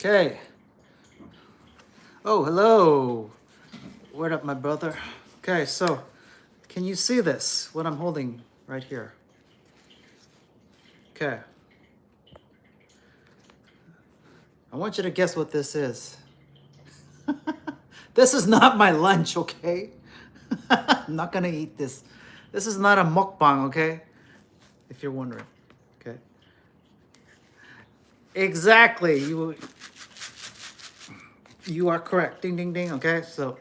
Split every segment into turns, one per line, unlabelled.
Okay. Oh, hello. Word up, my brother. Okay, so can you see this? What I'm holding right here. Okay. I want you to guess what this is. This is not my lunch, okay? I'm not gonna eat this. This is not a mukbang, okay? If you're wondering. Okay. Exactly. You are correct. Ding ding ding. Okay, so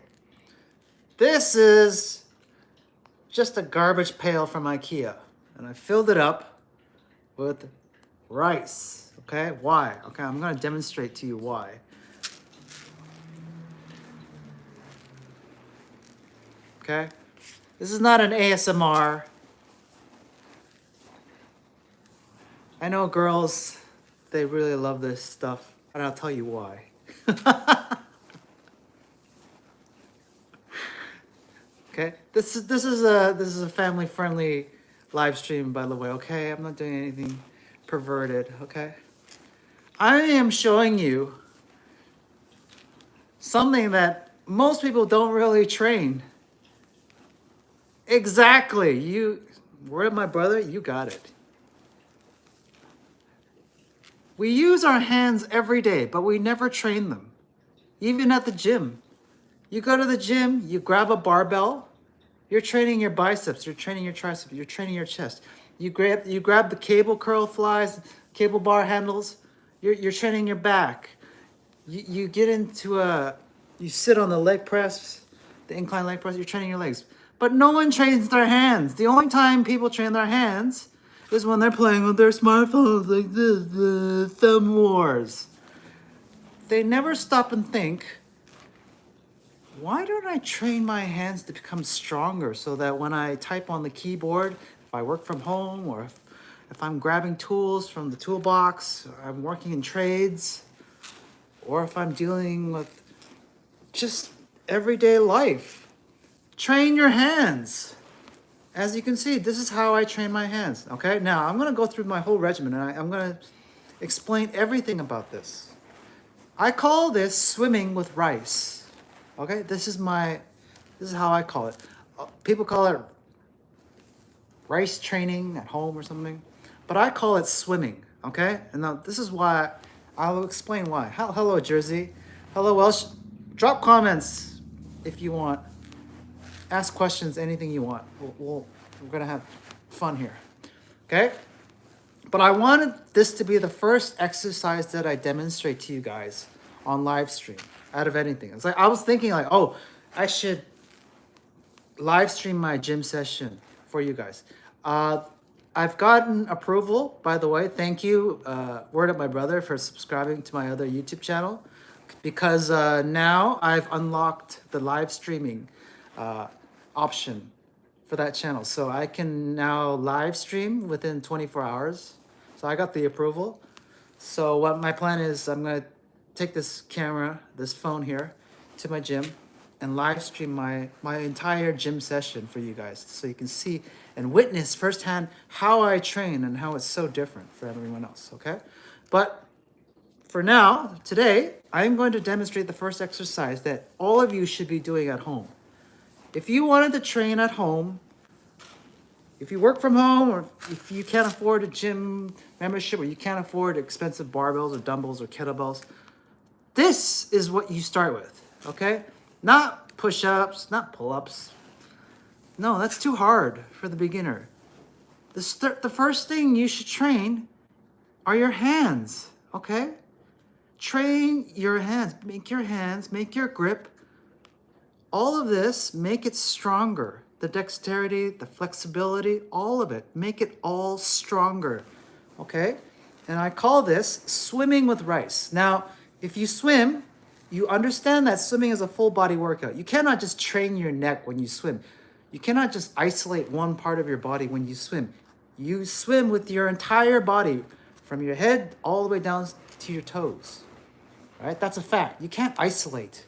this is just a garbage pail from IKEA. And I filled it up with rice. Okay, why? Okay, I'm gonna demonstrate to you why. Okay, this is not an ASMR. I know girls, they really love this stuff, and I'll tell you why. Okay, this is a family friendly live stream, by the way. Okay, I'm not doing anything perverted. Okay, I am showing you something that most people don't really train. Exactly. Word of my brother, you got it. We use our hands every day, but we never train them. Even at the gym. You go to the gym, you grab a barbell, you're training your biceps, you're training your triceps, you're training your chest. You grab the cable curl flies, cable bar handles, you're training your back. You get into you sit on the leg press, the incline leg press, you're training your legs. But no one trains their hands. The only time people train their hands is when they're playing with their smartphones like this, the thumb wars. They never stop and think, why don't I train my hands to become stronger so that when I type on the keyboard, if I work from home or if I'm grabbing tools from the toolbox, or I'm working in trades, or if I'm dealing with just everyday life, train your hands. As you can see, this is how I train my hands. Okay, now I'm gonna go through my whole regimen and I'm gonna explain everything about this. I call this swimming with rice. Okay, this is how I call it. People call it rice training at home or something, but I call it swimming. Okay, and now this is why. I'll explain why. Hello, Jersey. Hello, Welsh. Drop comments if you want. Ask questions, anything you want. We're gonna have fun here. Okay? But I wanted this to be the first exercise that I demonstrate to you guys on live stream out of anything. It's like I was thinking like, oh, I should live stream my gym session for you guys. I've gotten approval, by the way. Thank you, Word Up My Brother, for subscribing to my other YouTube channel, because now I've unlocked the live streaming option for that channel. So I can now live stream within 24 hours. So I got the approval. So what my plan is, I'm gonna take this camera, this phone here, to my gym and live stream my entire gym session for you guys so you can see and witness firsthand how I train and how it's so different for everyone else, okay? But for now, today, I'm going to demonstrate the first exercise that all of you should be doing at home. If you wanted to train at home, if you work from home, or if you can't afford a gym membership, or you can't afford expensive barbells or dumbbells or kettlebells, this is what you start with, okay? Not push-ups, not pull-ups. No, that's too hard for the beginner. The first thing you should train are your hands, okay? Train your hands, make your grip. All of this, make it stronger. The dexterity, the flexibility, all of it. Make it all stronger, okay? And I call this swimming with rice. Now, if you swim, you understand that swimming is a full body workout. You cannot just train your neck when you swim. You cannot just isolate one part of your body when you swim. You swim with your entire body from your head all the way down to your toes, right? That's a fact. You can't isolate.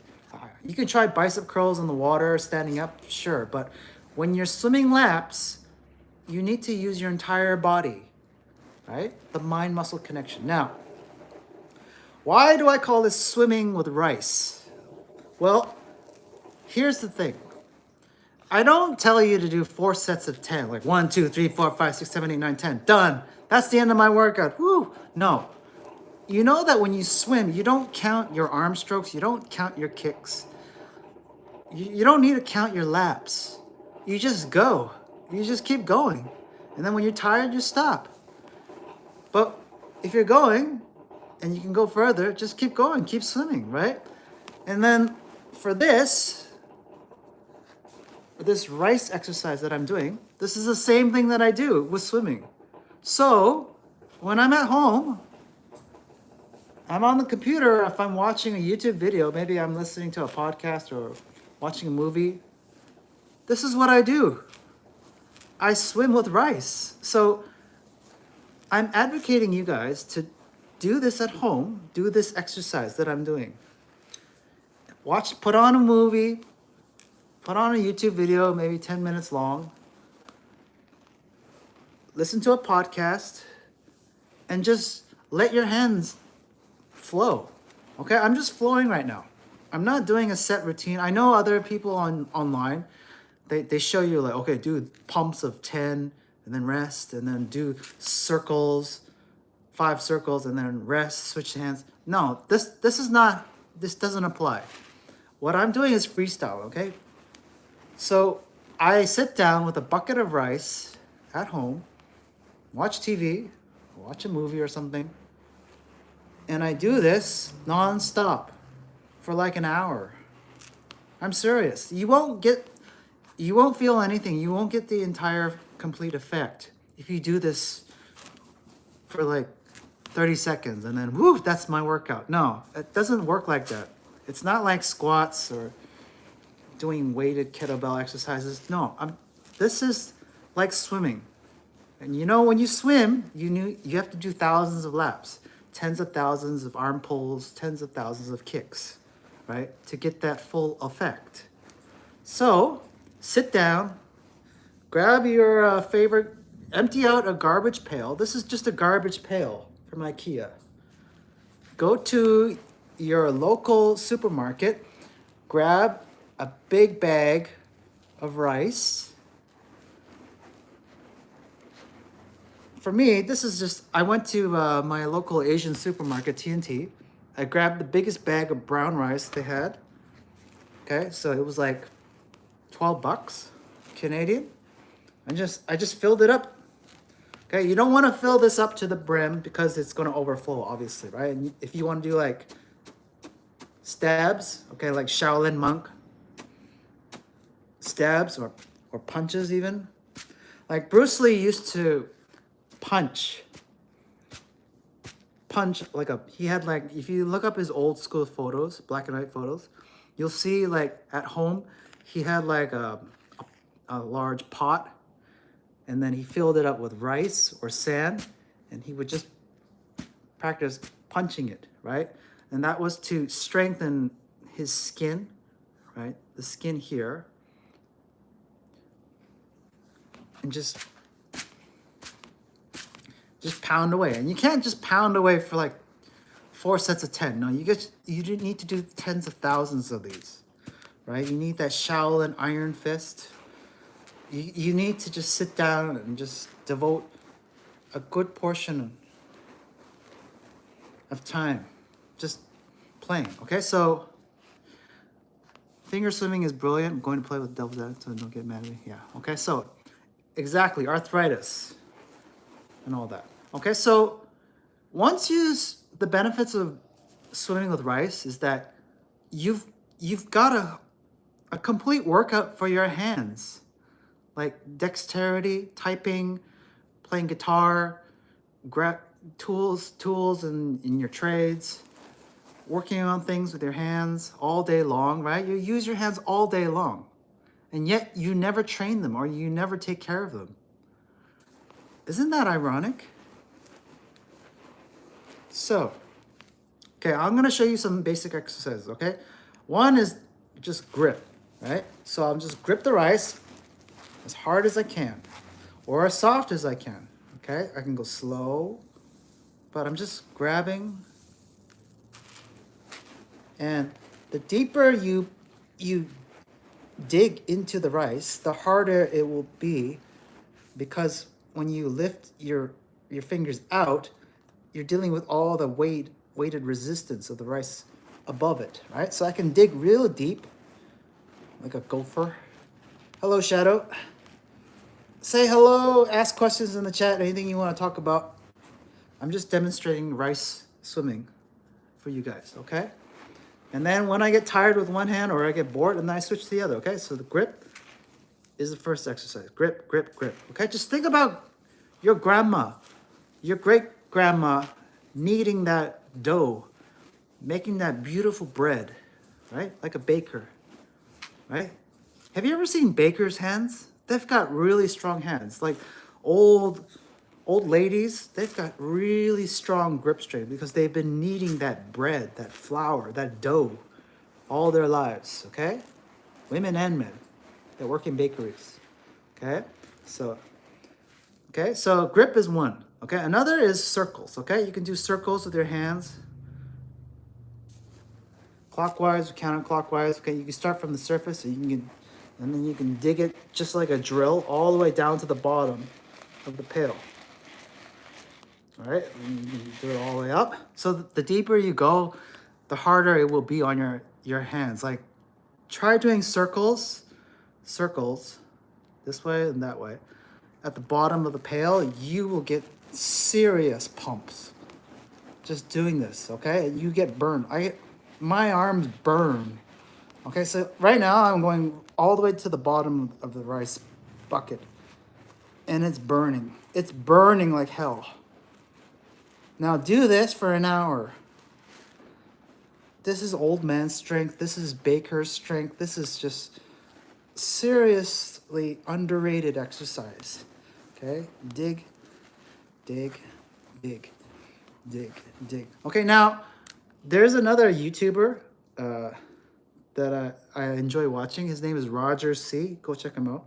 You can try bicep curls in the water, standing up, sure. But when you're swimming laps, you need to use your entire body, right? The mind-muscle connection. Now, Why do I call this swimming with rice? Well, here's the thing. I don't tell you to do 4 sets of 10, like 1, 2, 3, 4, 5, 6, 7, 8, 9, 10. Done. That's the end of my workout. Woo! No. You know that when you swim, you don't count your arm strokes, you don't count your kicks. You don't need to count your laps. You just go. You just keep going. And then when you're tired, you stop. But if you're going and you can go further, just keep going, keep swimming, right? And then for this rice exercise that I'm doing, this is the same thing that I do with swimming. So when I'm at home, I'm on the computer, if I'm watching a YouTube video, maybe I'm listening to a podcast or watching a movie, this is what I do. I swim with rice. So I'm advocating you guys to do this at home, do this exercise that I'm doing. Put on a movie, put on a YouTube video, maybe 10 minutes long, listen to a podcast, and just let your hands flow. Okay, I'm just flowing right now. I'm not doing a set routine. I know other people online, they show you like, okay, do pumps of 10 and then rest and then do circles, 5 circles and then rest, switch hands. No, this doesn't apply. What I'm doing is freestyle, okay? So I sit down with a bucket of rice at home, watch TV, watch a movie or something, and I do this non-stop for like an hour. I'm serious. You won't feel anything. You won't get the entire complete effect if you do this for like 30 seconds and then whoo, that's my workout. No, it doesn't work like that. It's not like squats or doing weighted kettlebell exercises. No, this is like swimming. And you know, when you swim, you have to do thousands of laps, tens of thousands of arm pulls, tens of thousands of kicks, right? To get that full effect. So sit down, grab your favorite, empty out a garbage pail. This is just a garbage pail from IKEA. Go to your local supermarket, grab a big bag of rice. For me, this is just, I went to my local Asian supermarket, T&T. I grabbed the biggest bag of brown rice they had. Okay, so it was like 12 bucks Canadian. I just filled it up. Okay, you don't want to fill this up to the brim because it's going to overflow, obviously, right? And if you want to do like stabs, okay, like Shaolin monk stabs or punches even. Like Bruce Lee used to punch like he had like, if you look up his old school photos, black and white photos, you'll see like at home, he had like a large pot and then he filled it up with rice or sand and he would just practice punching it, right? And that was to strengthen his skin, right? The skin here. And just pound away. And you can't just pound away for like 4 sets of 10. No, you need to do tens of thousands of these, right? You need that Shaolin iron fist. You need to just sit down and just devote a good portion of time just playing. Okay, so finger swimming is brilliant. I'm going to play with devil's advocate, so don't get mad at me. Yeah, okay, so exactly, arthritis and all that. Okay, so the benefits of swimming with rice is that you've got a complete workout for your hands, like dexterity, typing, playing guitar, tools in your trades, working on things with your hands all day long, right? You use your hands all day long, and yet you never train them or you never take care of them. Isn't that ironic? So, okay, I'm gonna show you some basic exercises, okay? One is just grip, right? So I'm just grip the rice as hard as I can or as soft as I can, okay? I can go slow, but I'm just grabbing And the deeper you dig into the rice, the harder it will be, because when you lift your fingers out, you're dealing with all the weighted resistance of the rice above it, right? So I can dig real deep, like a gopher. Hello, Shadow. Say hello, ask questions in the chat, anything you want to talk about. I'm just demonstrating rice swimming for you guys, okay? And then when I get tired with one hand or I get bored, and then I switch to the other, okay? So the grip is the first exercise. Grip, grip, grip, okay? Just think about your grandma, your great-grandma kneading that dough, making that beautiful bread, right? Like a baker, right? Have you ever seen bakers' hands? They've got really strong hands. Like old ladies, they've got really strong grip strength because they've been kneading that bread, that flour, that dough all their lives, okay? Women and men that work in bakeries, okay? So grip is one, okay? Another is circles, okay? You can do circles with your hands, clockwise or counterclockwise, okay? You can start from the surface and then you can dig it just like a drill all the way down to the bottom of the pail. All right, and you can do it all the way up. So the deeper you go, the harder it will be on your hands. Like, try doing circles, this way and that way. At the bottom of the pail, you will get serious pumps just doing this, okay? You get burned. My arms burn. Okay, so right now I'm going all the way to the bottom of the rice bucket, and it's burning. It's burning like hell. Now do this for an hour. This is old man strength. This is baker's strength. This is just seriously underrated exercise. Okay, dig, dig, dig, dig, dig. Okay, now there's another YouTuber that I enjoy watching. His name is Roger C. Go check him out.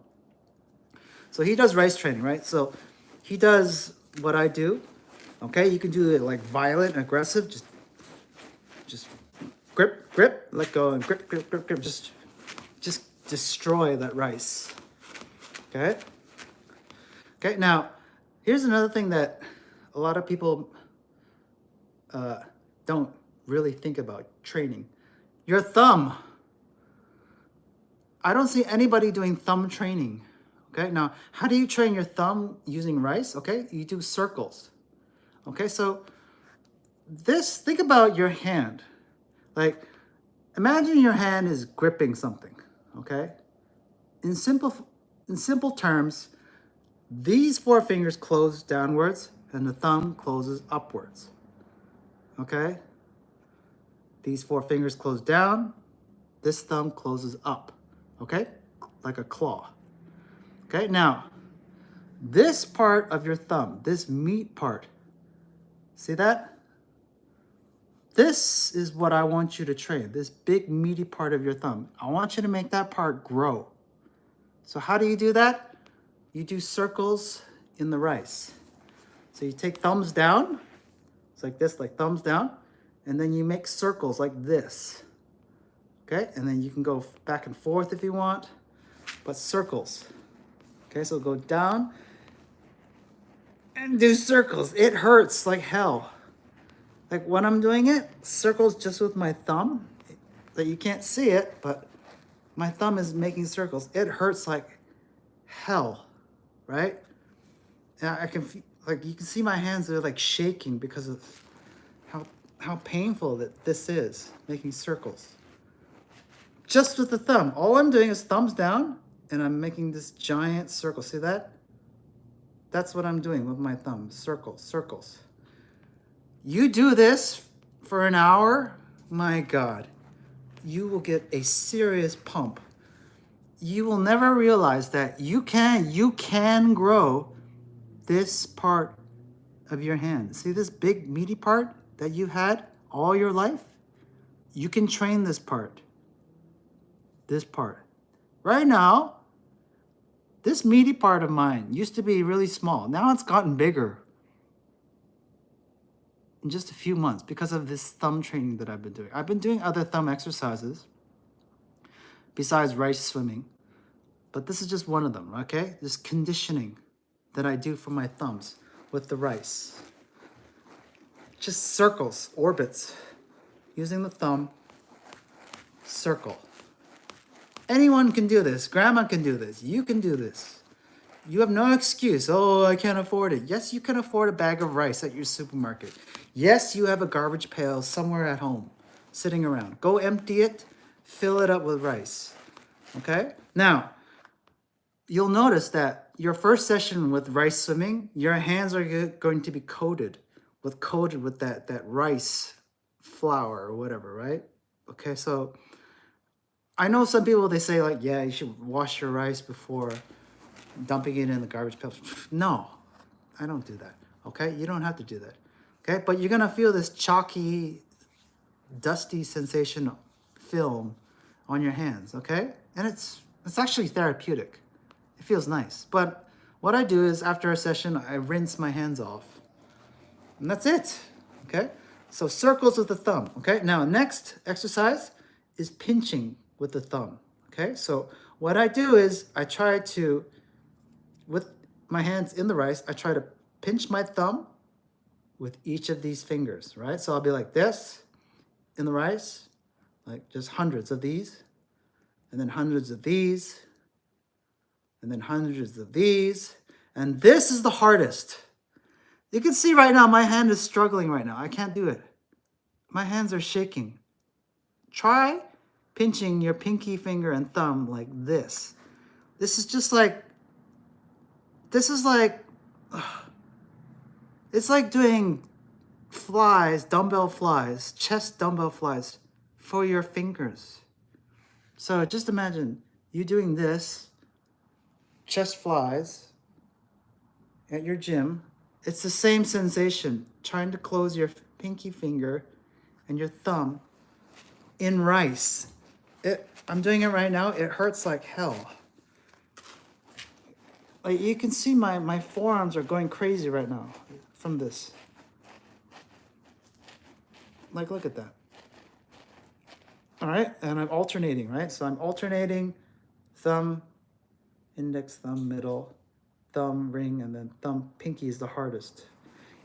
So he does rice training, right? So he does what I do. Okay, you can do it like violent and aggressive. Just grip, grip, let go, and grip, grip, grip, grip. Just destroy that rice. Okay. Okay. Now, here's another thing that a lot of people don't really think about training. Your thumb. I don't see anybody doing thumb training. Okay. Now, how do you train your thumb using rice? Okay, you do circles. Okay, so think about your hand. Like, imagine your hand is gripping something, okay? In simple terms, these four fingers close downwards and the thumb closes upwards, okay? These four fingers close down, this thumb closes up, okay? Like a claw. Okay, now, this part of your thumb, this meat part, see that? This is what I want you to train, this big meaty part of your thumb. I want you to make that part grow. So how do you do that? You do circles in the rice. So you take thumbs down, it's like this, like thumbs down, and then you make circles like this. Okay, and then you can go back and forth if you want, but circles. Okay, so go down and do circles. It hurts like hell. Like when I'm doing it, circles just with my thumb, that you can't see it, but my thumb is making circles. It hurts like hell, right? And I can like you can see my hands are like shaking because of how painful that this is, making circles. Just with the thumb. All I'm doing is thumbs down and I'm making this giant circle. See that? That's what I'm doing with my thumb. Circles, circles. You do this for an hour, my God, you will get a serious pump. You will never realize that you can grow this part of your hand. See this big meaty part that you had all your life? You can train this part. This part. Right now, this meaty part of mine used to be really small. Now it's gotten bigger. in just a few months because of this thumb training that I've been doing. I've been doing other thumb exercises besides rice swimming, but this is just one of them, okay? This conditioning that I do for my thumbs with the rice. Just circles, orbits, using the thumb, circle. Anyone can do this. Grandma can do this. You can do this. You have no excuse. Oh, I can't afford it. Yes, you can afford a bag of rice at your supermarket. Yes, you have a garbage pail somewhere at home sitting around. Go empty it, fill it up with rice. Okay? Now, you'll notice that your first session with rice swimming, your hands are going to be coated with that rice flour or whatever, right? Okay, so I know some people, they say like, yeah, you should wash your rice before dumping it in the garbage pail. No, I don't do that. Okay, you don't have to do that. Okay, but you're gonna feel this chalky, dusty sensation film on your hands. Okay, and it's actually therapeutic. It feels nice. But what I do is after a session, I rinse my hands off, and that's it. Okay, so circles with the thumb. Okay, now next exercise is pinching with the thumb. Okay, so what I do is I try to, with my hands in the rice, I try to pinch my thumb with each of these fingers, right? So I'll be like this in the rice, like just hundreds of these, and then hundreds of these, and then hundreds of these. And this is the hardest. You can see right now, my hand is struggling right now. I can't do it. My hands are shaking. Try pinching your pinky finger and thumb like this. This is just like, it's like doing flies, dumbbell flies, chest dumbbell flies for your fingers. So just imagine you doing this, chest flies at your gym. It's the same sensation, trying to close your pinky finger and your thumb in rice. I'm doing it right now. It hurts like hell. Like you can see my forearms are going crazy right now from this. Like, look at that. All right, and I'm alternating, right? So I'm alternating thumb, index, thumb, middle, thumb, ring, and then thumb, pinky is the hardest.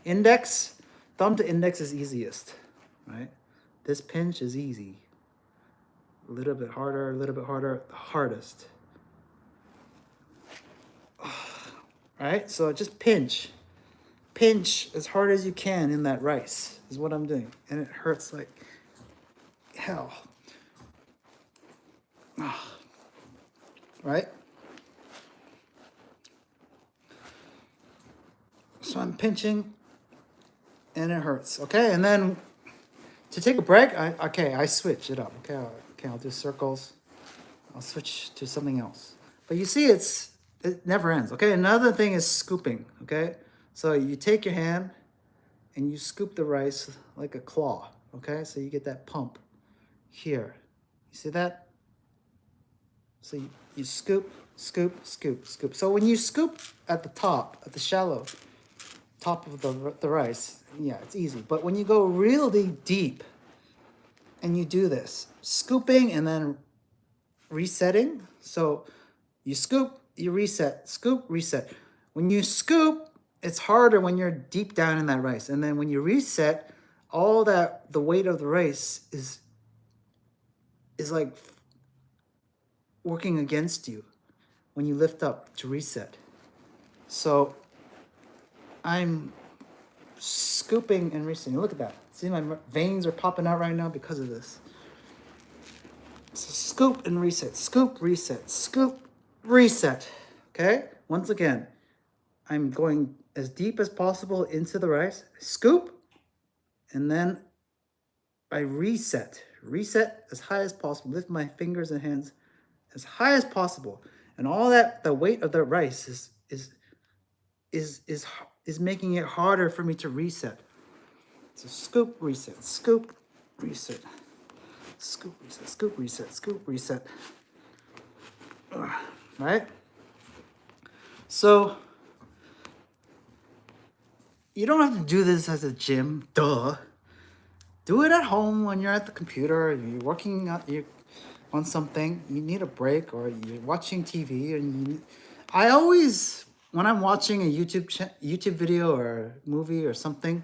Index, thumb to index is easiest, right? This pinch is easy. A little bit harder, the hardest. Right? So just pinch. Pinch as hard as you can in that rice is what I'm doing. And it hurts like hell. Right? So I'm pinching and it hurts. Okay? And then to take a break, I switch it up. Okay, I'll do circles. I'll switch to something else. But you see, it never ends. Okay, another thing is scooping. Okay, so you take your hand and you scoop the rice like a claw. Okay, so you get that pump here. You see that? So you scoop, scoop, scoop, scoop. So when you scoop at the top, at the shallow top of the rice, yeah, it's easy. But when you go really deep and you do this, scooping and then resetting. So you scoop, you reset, scoop, reset. When you scoop, it's harder when you're deep down in that rice. And then when you reset, all that, the weight of the rice is like working against you when you lift up to reset. So I'm scooping and resetting. Look at that. See, my veins are popping out right now because of this. So scoop and reset, scoop, reset, scoop, reset. Okay? Once again, I'm going as deep as possible into the rice, scoop, and then I reset. Reset as high as possible. Lift my fingers and hands as high as possible. And all that, the weight of the rice is making it harder for me to reset. So scoop, reset, scoop, reset. Scoop, reset, scoop, reset, scoop, reset. All right? So You don't have to do this at the gym, duh. Do it at home when you're at the computer, you're working on something, you need a break, or you're watching TV, and I always, when I'm watching a YouTube video or movie or something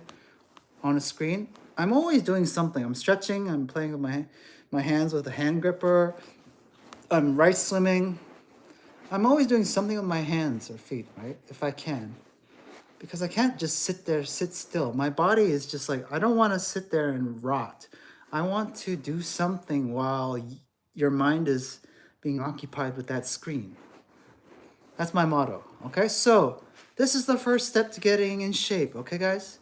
on a screen, I'm always doing something. I'm stretching, I'm playing with my hands with a hand gripper, I'm rice swimming. I'm always doing something with my hands or feet, right? If I can. Because I can't just sit still. My body is just like, I don't want to sit there and rot. I want to do something while your mind is being occupied with that screen. That's my motto, okay? So, this is the first step to getting in shape, okay, guys?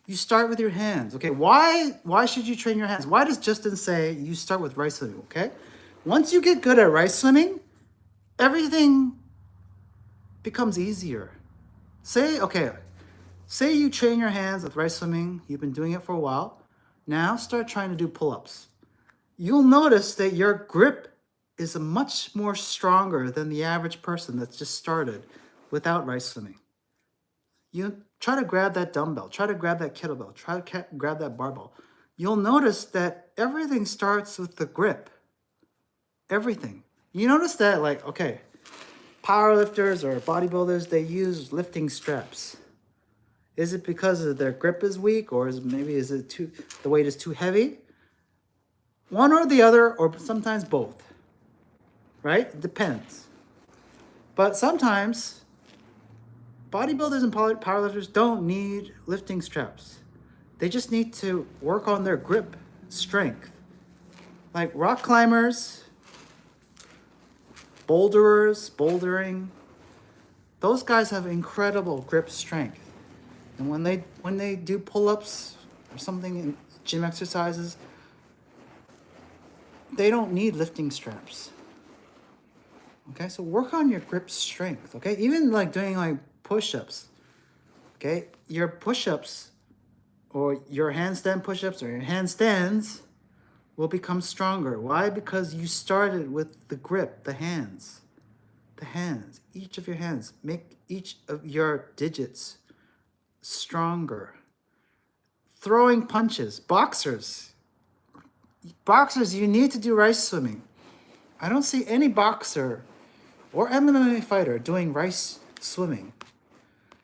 You start with your hands, okay? Why should you train your hands? Why does Justin say you start with rice swimming, okay? Once you get good at rice swimming, everything becomes easier. Say you train your hands with rice swimming, you've been doing it for a while. Now start trying to do pull-ups. You'll notice that your grip is much more stronger than the average person that's just started without rice swimming. You try to grab that dumbbell, try to grab that kettlebell, try to grab that barbell. You'll notice that everything starts with the grip. Everything. You notice that, like, okay, powerlifters or bodybuilders, they use lifting straps. Is it because of their grip is weak, or is it the weight is too heavy? One or the other, or sometimes both. Right? It depends. But sometimes bodybuilders and powerlifters don't need lifting straps. They just need to work on their grip strength. Like rock climbers, bouldering, those guys have incredible grip strength. And when they do pull-ups or something in gym exercises, they don't need lifting straps. Okay, so work on your grip strength, okay? Even like doing like push-ups, okay? Your push-ups or your handstand push-ups or your handstands will become stronger. Why? Because you started with the grip, the hands, each of your hands. Make each of your digits stronger. Throwing punches, boxers, you need to do rice swimming. I don't see any boxer or MMA fighter doing rice swimming.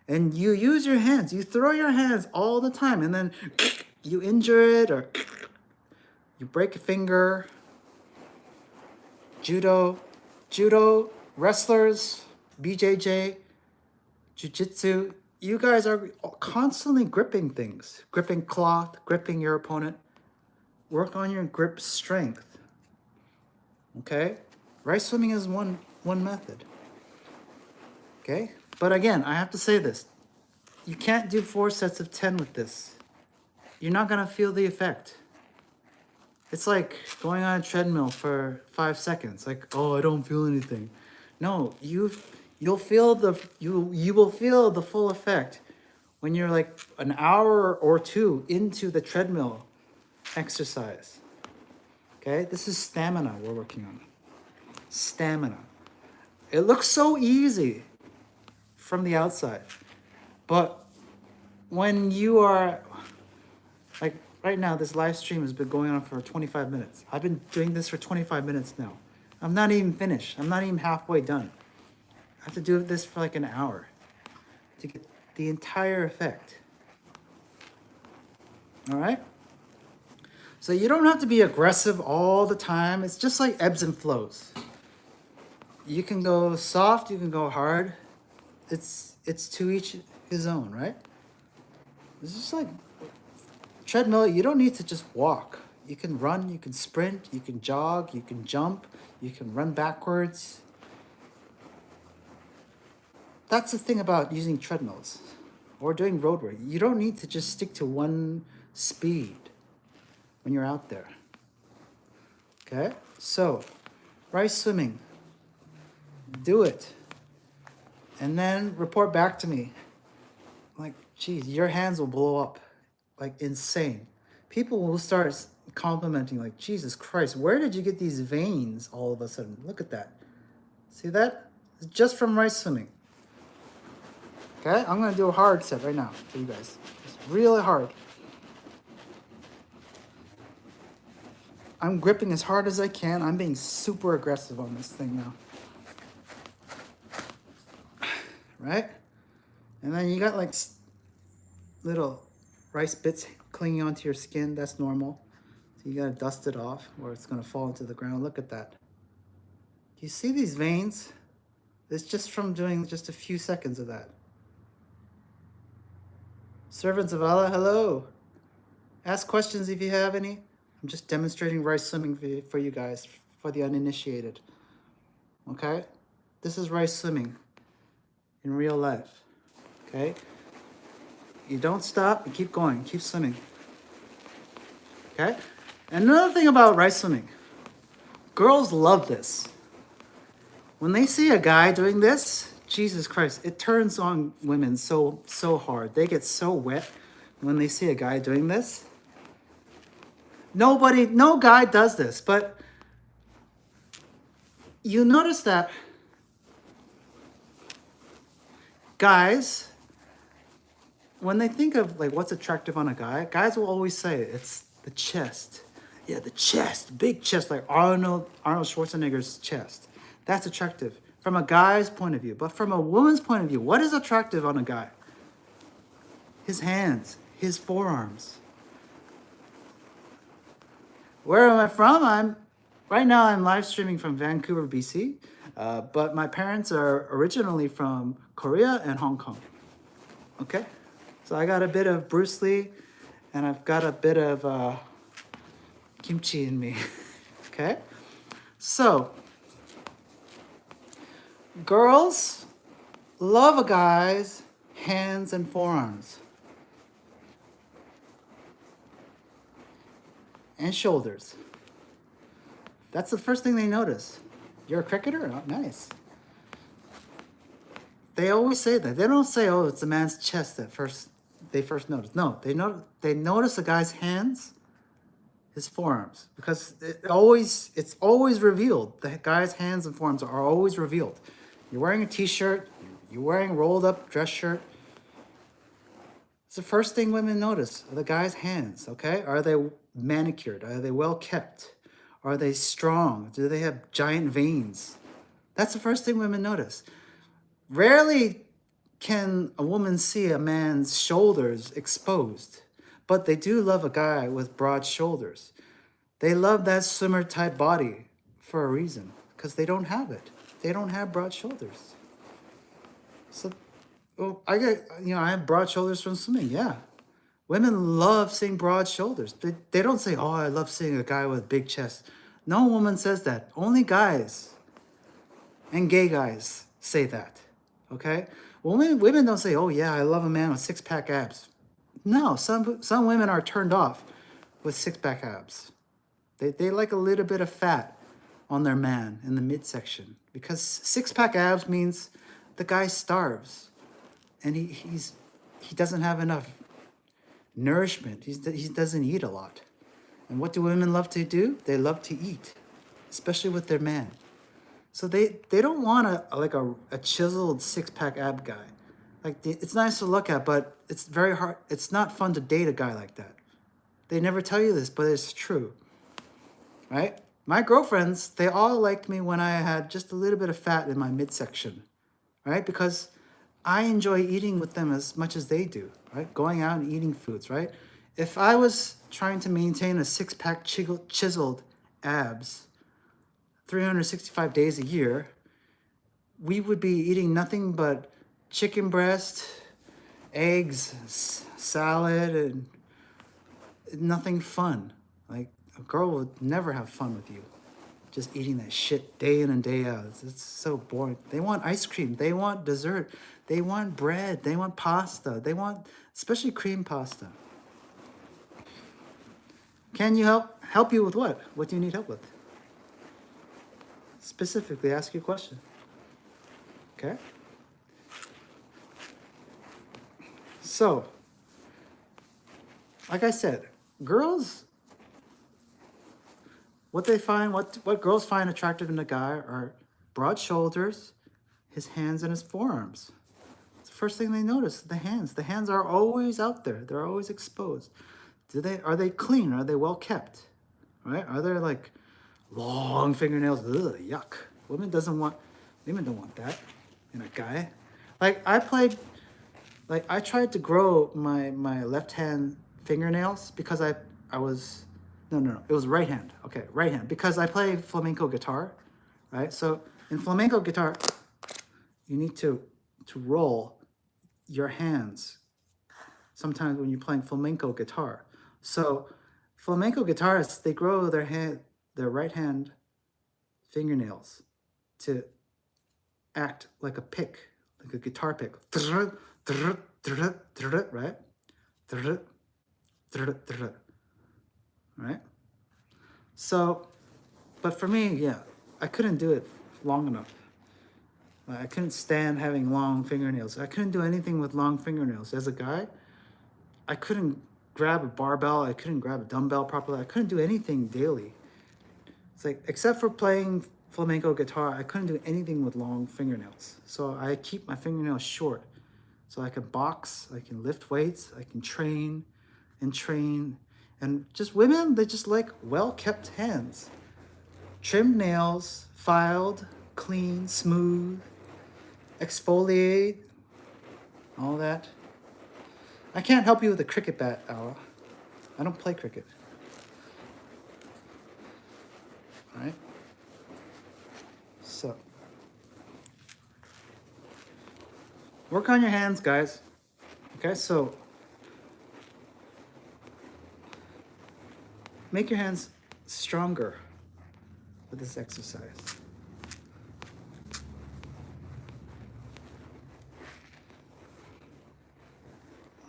And you use your hands, you throw your hands all the time, and then you injure it or you break a finger. Judo, wrestlers, BJJ, jiu-jitsu, you guys are constantly gripping things, gripping cloth, gripping your opponent. Work on your grip strength. Okay? Rice swimming is one method. Okay? But again, I have to say this. You can't do 4 sets of 10 with this. You're not going to feel the effect. It's like going on a treadmill for 5 seconds. Like, oh, I don't feel anything. No, you will feel the full effect when you're like an hour or 2 into the treadmill exercise. Okay? This is stamina we're working on. Stamina. It looks so easy from the outside. But when you are, like right now, this live stream has been going on for 25 minutes. I've been doing this for 25 minutes now. I'm not even finished. I'm not even halfway done. I have to do this for like an hour to get the entire effect. All right? So you don't have to be aggressive all the time. It's just like ebbs and flows. You can go soft, you can go hard. It's to each his own, right? It's just like treadmill, you don't need to just walk. You can run, you can sprint, you can jog, you can jump, you can run backwards. That's the thing about using treadmills or doing road work. You don't need to just stick to one speed when you're out there. Okay? So, rice swimming. Do it. And then report back to me. Like, geez, your hands will blow up like insane. People will start complimenting like, Jesus Christ, where did you get these veins all of a sudden? Look at that. See that? It's just from rice swimming. Okay, I'm gonna do a hard set right now for you guys. It's really hard. I'm gripping as hard as I can. I'm being super aggressive on this thing now. Right? And then you got like little rice bits clinging onto your skin. That's normal. So you gotta dust it off or it's gonna fall into the ground. Look at that. Do you see these veins? It's just from doing just a few seconds of that. Servants of Allah, hello. Ask questions if you have any. I'm just demonstrating rice swimming for you guys, for the uninitiated. Okay? This is rice swimming in real life. Okay? You don't stop, you keep going, keep swimming. Okay? And another thing about rice swimming, girls love this. When they see a guy doing this, Jesus Christ, it turns on women so hard. They get so wet when they see a guy doing this. No guy does this, but you notice that guys, when they think of like what's attractive on a guy, guys will always say it's the chest. Yeah, the chest, big chest, like Arnold Schwarzenegger's chest. That's attractive from a guy's point of view. But from a woman's point of view, what is attractive on a guy? His hands, his forearms. Where am I from? Right now I'm live streaming from Vancouver, BC. But my parents are originally from Korea and Hong Kong. Okay? So I got a bit of Bruce Lee and I've got a bit of kimchi in me. Okay? So, girls love a guy's hands and forearms. And shoulders. That's the first thing they notice. You're a cricketer? Oh, nice. They always say that. They don't say, oh, it's a man's chest that they first notice. No, they notice a guy's hands, his forearms, because it's always revealed. The guy's hands and forearms are always revealed. You're wearing a t-shirt, you're wearing a rolled up dress shirt. It's the first thing women notice, the guy's hands, okay? Are they manicured? Are they well kept? Are they strong? Do they have giant veins? That's the first thing women notice. Rarely can a woman see a man's shoulders exposed, but they do love a guy with broad shoulders. They love that swimmer type body for a reason, because they don't have it. They don't have broad shoulders. So, well, I have broad shoulders from swimming, yeah. Women love seeing broad shoulders. They don't say, oh, I love seeing a guy with a big chest. No woman says that. Only guys and gay guys say that, okay? Women don't say, oh, yeah, I love a man with six-pack abs. No, some women are turned off with six-pack abs. They like a little bit of fat on their man in the midsection, because six-pack abs means the guy starves and he doesn't have enough nourishment. He doesn't eat a lot. And what do women love to do? They love to eat, especially with their man. So they don't want a chiseled six-pack ab guy. It's nice to look at, but it's very hard. It's not fun to date a guy like that. They never tell you this, but it's true, right? My girlfriends, they all liked me when I had just a little bit of fat in my midsection, right? Because I enjoy eating with them as much as they do, right? Going out and eating foods, right? If I was trying to maintain a six-pack chiseled abs 365 days a year, we would be eating nothing but chicken breast, eggs, salad, and nothing fun. Like, a girl would never have fun with you just eating that shit day in and day out. It's so boring. They want ice cream. They want dessert. They want bread. They want pasta. They want, especially cream pasta. Can you help you with what? What do you need help with? Specifically, ask your question. Okay? So, like I said, girls, what girls find attractive in a guy are broad shoulders, his hands and his forearms. It's the first thing they notice, the hands. The hands are always out there. They're always exposed. Are they clean? Are they well kept? Right? Are there like long fingernails? Ugh, yuck. Women don't want that in a guy. Like I tried to grow my left hand fingernails because I was no, it was right hand. Okay, right hand, because I play flamenco guitar, right? So in flamenco guitar, you need to roll your hands sometimes when you're playing flamenco guitar. So flamenco guitarists, they grow their right hand fingernails to act like a pick, like a guitar pick. Right? Right? So, but for me, yeah, I couldn't do it long enough. I couldn't stand having long fingernails. I couldn't do anything with long fingernails. As a guy, I couldn't grab a barbell. I couldn't grab a dumbbell properly. I couldn't do anything daily. It's like, except for playing flamenco guitar, I couldn't do anything with long fingernails. So I keep my fingernails short. So I can box, I can lift weights, I can train. And just women, they just like well-kept hands. Trimmed nails, filed, clean, smooth, exfoliate, all that. I can't help you with a cricket bat, Ala. I don't play cricket. All right? So, work on your hands, guys. Okay, so make your hands stronger with this exercise.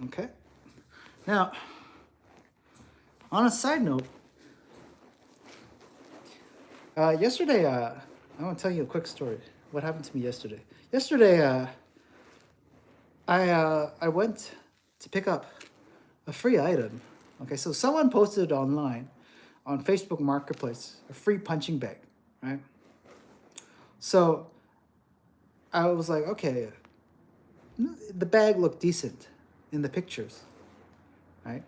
Okay. Now, on a side note, yesterday, I want to tell you a quick story. What happened to me yesterday? Yesterday, I went to pick up a free item. Okay, so someone posted online on Facebook Marketplace a free punching bag, right? So I was like, okay, the bag looked decent in the pictures, right?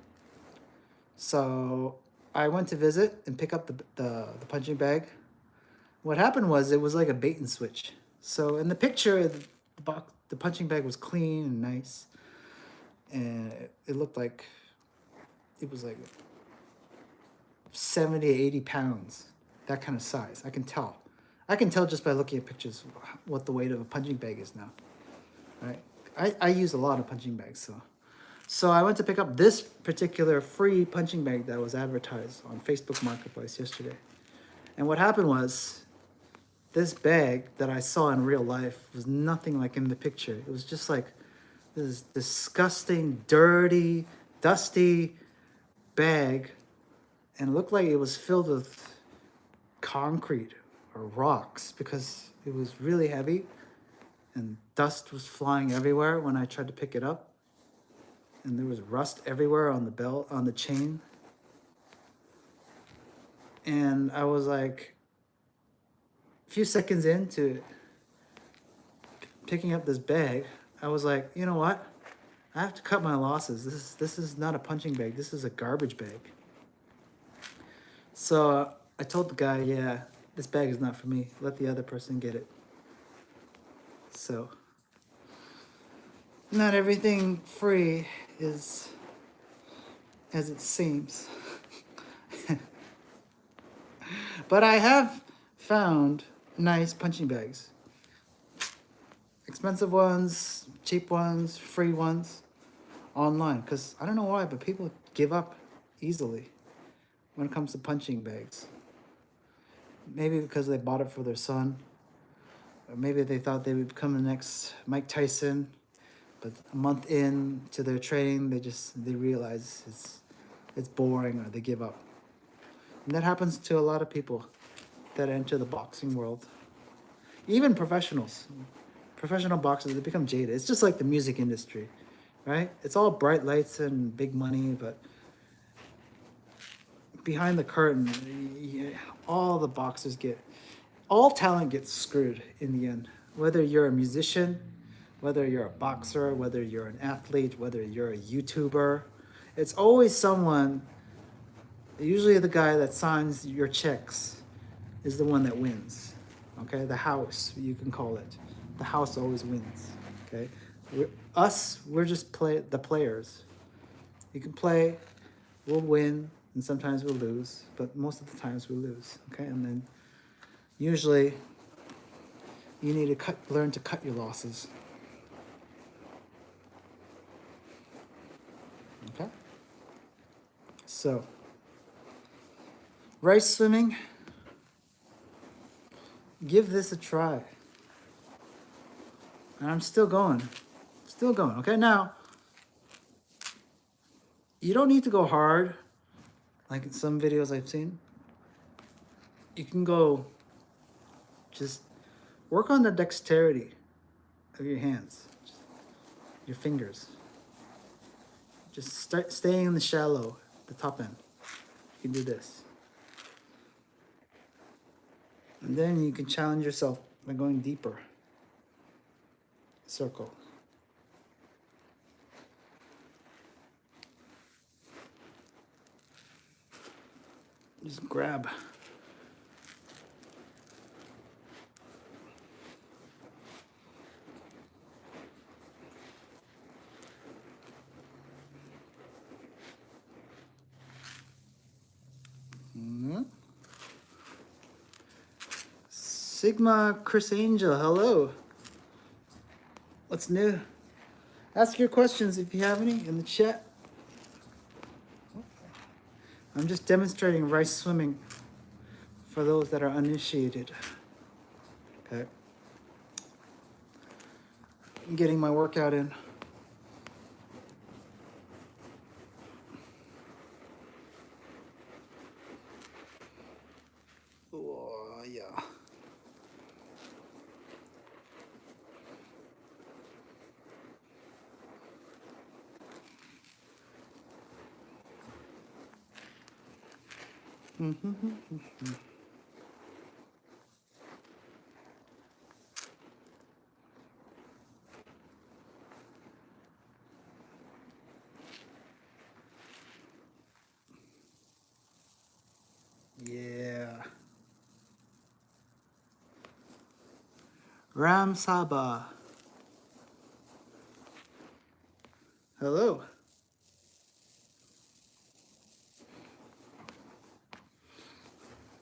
So I went to visit and pick up the punching bag. What happened was it was like a bait and switch. So in the picture, the punching bag was clean and nice, and it looked like it was like 70, 80 pounds, that kind of size. I can tell just by looking at pictures what the weight of a punching bag is now, right? I use a lot of punching bags, so I went to pick up this particular free punching bag that was advertised on Facebook Marketplace yesterday. And what happened was, this bag that I saw in real life was nothing like in the picture. It was just like this disgusting, dirty, dusty bag, and it looked like it was filled with concrete or rocks because it was really heavy and dust was flying everywhere when I tried to pick it up. And there was rust everywhere on the belt, on the chain. And I was like, a few seconds into picking up this bag, I was like, you know what? I have to cut my losses. This is not a punching bag. This is a garbage bag. So I told the guy, yeah, this bag is not for me. Let the other person get it. So not everything free is as it seems. But I have found nice punching bags. Expensive ones, cheap ones, free ones online. Because I don't know why, but people give up easily when it comes to punching bags. Maybe because they bought it for their son. Or maybe they thought they would become the next Mike Tyson. But a month into their training, they realize it's boring, or they give up. And that happens to a lot of people that enter the boxing world. Even professionals. Professional boxers, they become jaded. It's just like the music industry, right? It's all bright lights and big money, but behind the curtain, all talent gets screwed in the end. Whether you're a musician, whether you're a boxer, whether you're an athlete, whether you're a YouTuber, it's always someone, usually the guy that signs your checks is the one that wins. Okay, the house, you can call it. The house always wins. Okay, we're just the players. You can play, we'll win, and sometimes we'll lose, but most of the times we lose. Okay, and then usually you need to learn to cut your losses. Okay, so rice swimming, give this a try. And I'm still going. Okay, now you don't need to go hard like in some videos I've seen. You can go, just work on the dexterity of your hands, your fingers. Just start staying in the shallow, the top end. You can do this. And then you can challenge yourself by going deeper. Circle. Just grab. Sigma Chris Angel, hello. What's new? Ask your questions if you have any in the chat. I'm just demonstrating rice swimming for those that are uninitiated. Okay. I'm getting my workout in. Oh, yeah. Yeah. Ram Saba. Hello.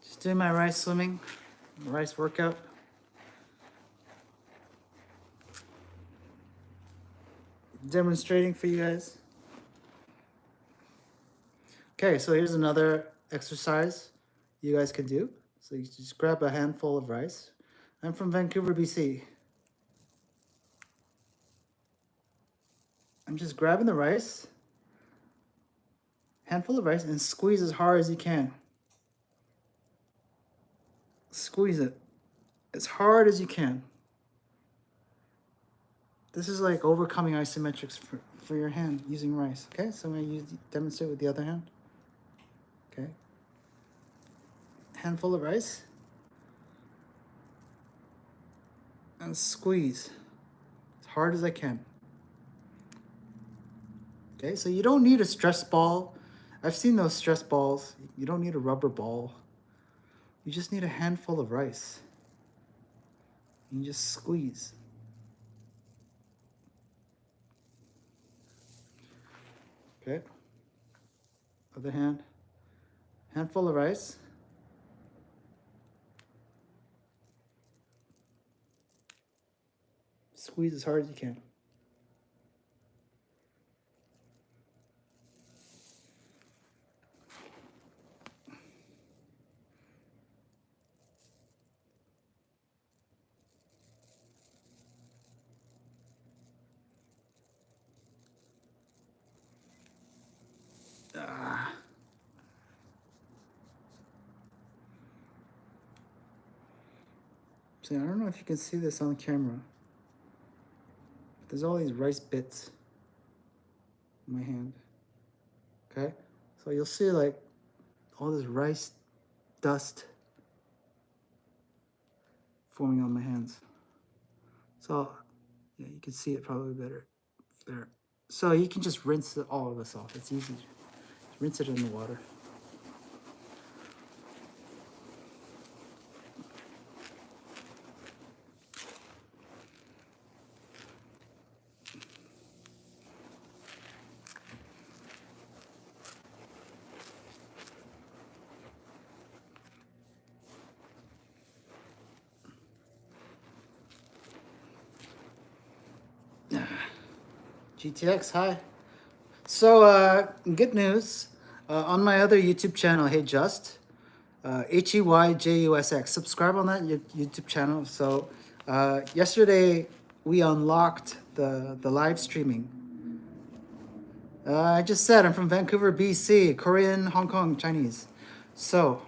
Just doing my rice swimming, rice workout. Demonstrating for you guys. Okay, so here's another exercise you guys can do. So you just grab a handful of rice. I'm from Vancouver, BC. I'm just grabbing the rice, handful of rice, and squeeze as hard as you can. Squeeze it as hard as you can. This is like overcoming isometrics for your hand using rice. Okay, so I'm going to demonstrate with the other hand. Okay. Handful of rice. And squeeze as hard as I can. Okay, so you don't need a stress ball. I've seen those stress balls. You don't need a rubber ball. You just need a handful of rice. You just squeeze. Okay. Other hand. Handful of rice. Squeeze as hard as you can. See, I don't know if you can see this on camera. But there's all these rice bits in my hand. Okay? So you'll see like all this rice dust forming on my hands. So Yeah, you can see it probably better there. So you can just rinse all of this off. It's easy. Just rinse it in the water. GTX, hi. So, good news. On my other YouTube channel, Hey Just, HEYJUSX, subscribe on that YouTube channel. So, yesterday we unlocked the live streaming. I just said I'm from Vancouver, BC, Korean, Hong Kong, Chinese. So,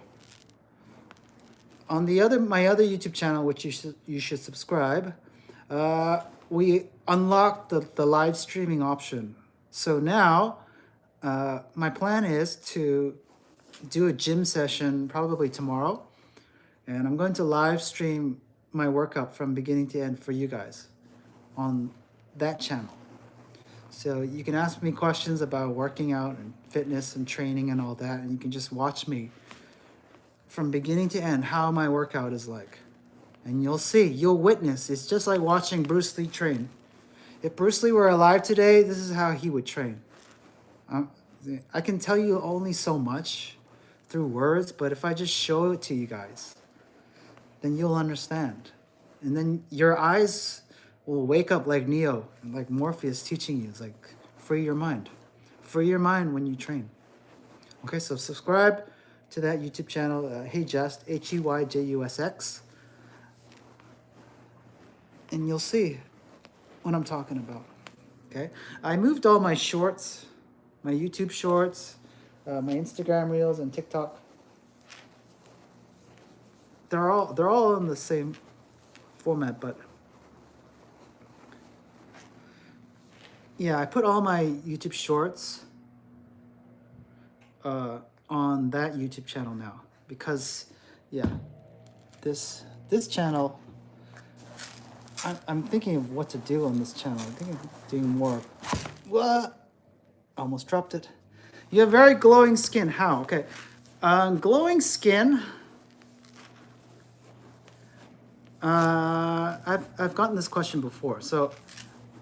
on my other YouTube channel, which you should subscribe, we unlocked the live streaming option. So now, my plan is to do a gym session probably tomorrow, and I'm going to live stream my workout from beginning to end for you guys on that channel. So you can ask me questions about working out and fitness and training and all that, and you can just watch me from beginning to end how my workout is like. And you'll see, you'll witness. It's just like watching Bruce Lee train. If Bruce Lee were alive today, this is how he would train. I can tell you only so much through words, but if I just show it to you guys, then you'll understand. And then your eyes will wake up like Neo, like Morpheus teaching you. It's like, free your mind. Free your mind when you train. Okay, so subscribe to that YouTube channel, Hey Just, HEYJUSX. And you'll see what I'm talking about. Okay, I moved all my shorts, my YouTube shorts, my Instagram reels, and TikTok. They're all in the same format, but yeah, I put all my YouTube shorts on that YouTube channel now because, yeah, this channel. I'm thinking of what to do on this channel. I'm thinking of doing more. What? Almost dropped it. You have very glowing skin. How? Okay. Glowing skin. I've gotten this question before. So,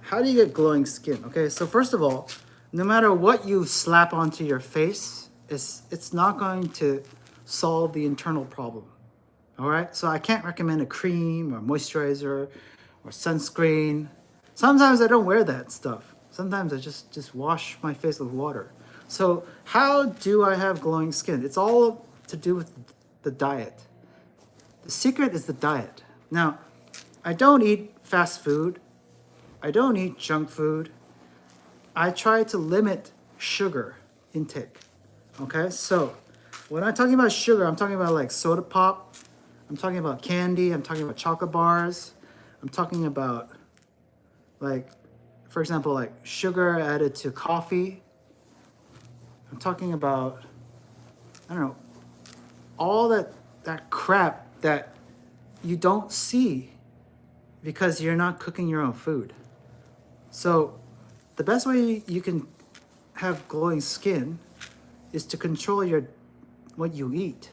how do you get glowing skin? Okay. So first of all, no matter what you slap onto your face, it's not going to solve the internal problem. All right. So I can't recommend a cream or moisturizer or sunscreen. Sometimes I don't wear that stuff. Sometimes I just wash my face with water. So how do I have glowing skin? It's all to do with the diet. The secret is the diet. Now, I don't eat fast food. I don't eat junk food. I try to limit sugar intake. Okay, so when I'm talking about sugar, I'm talking about like soda pop. I'm talking about candy. I'm talking about chocolate bars. I'm talking about, like, for example, like sugar added to coffee. I'm talking about, I don't know, all that crap that you don't see because you're not cooking your own food. So the best way you can have glowing skin is to control what you eat.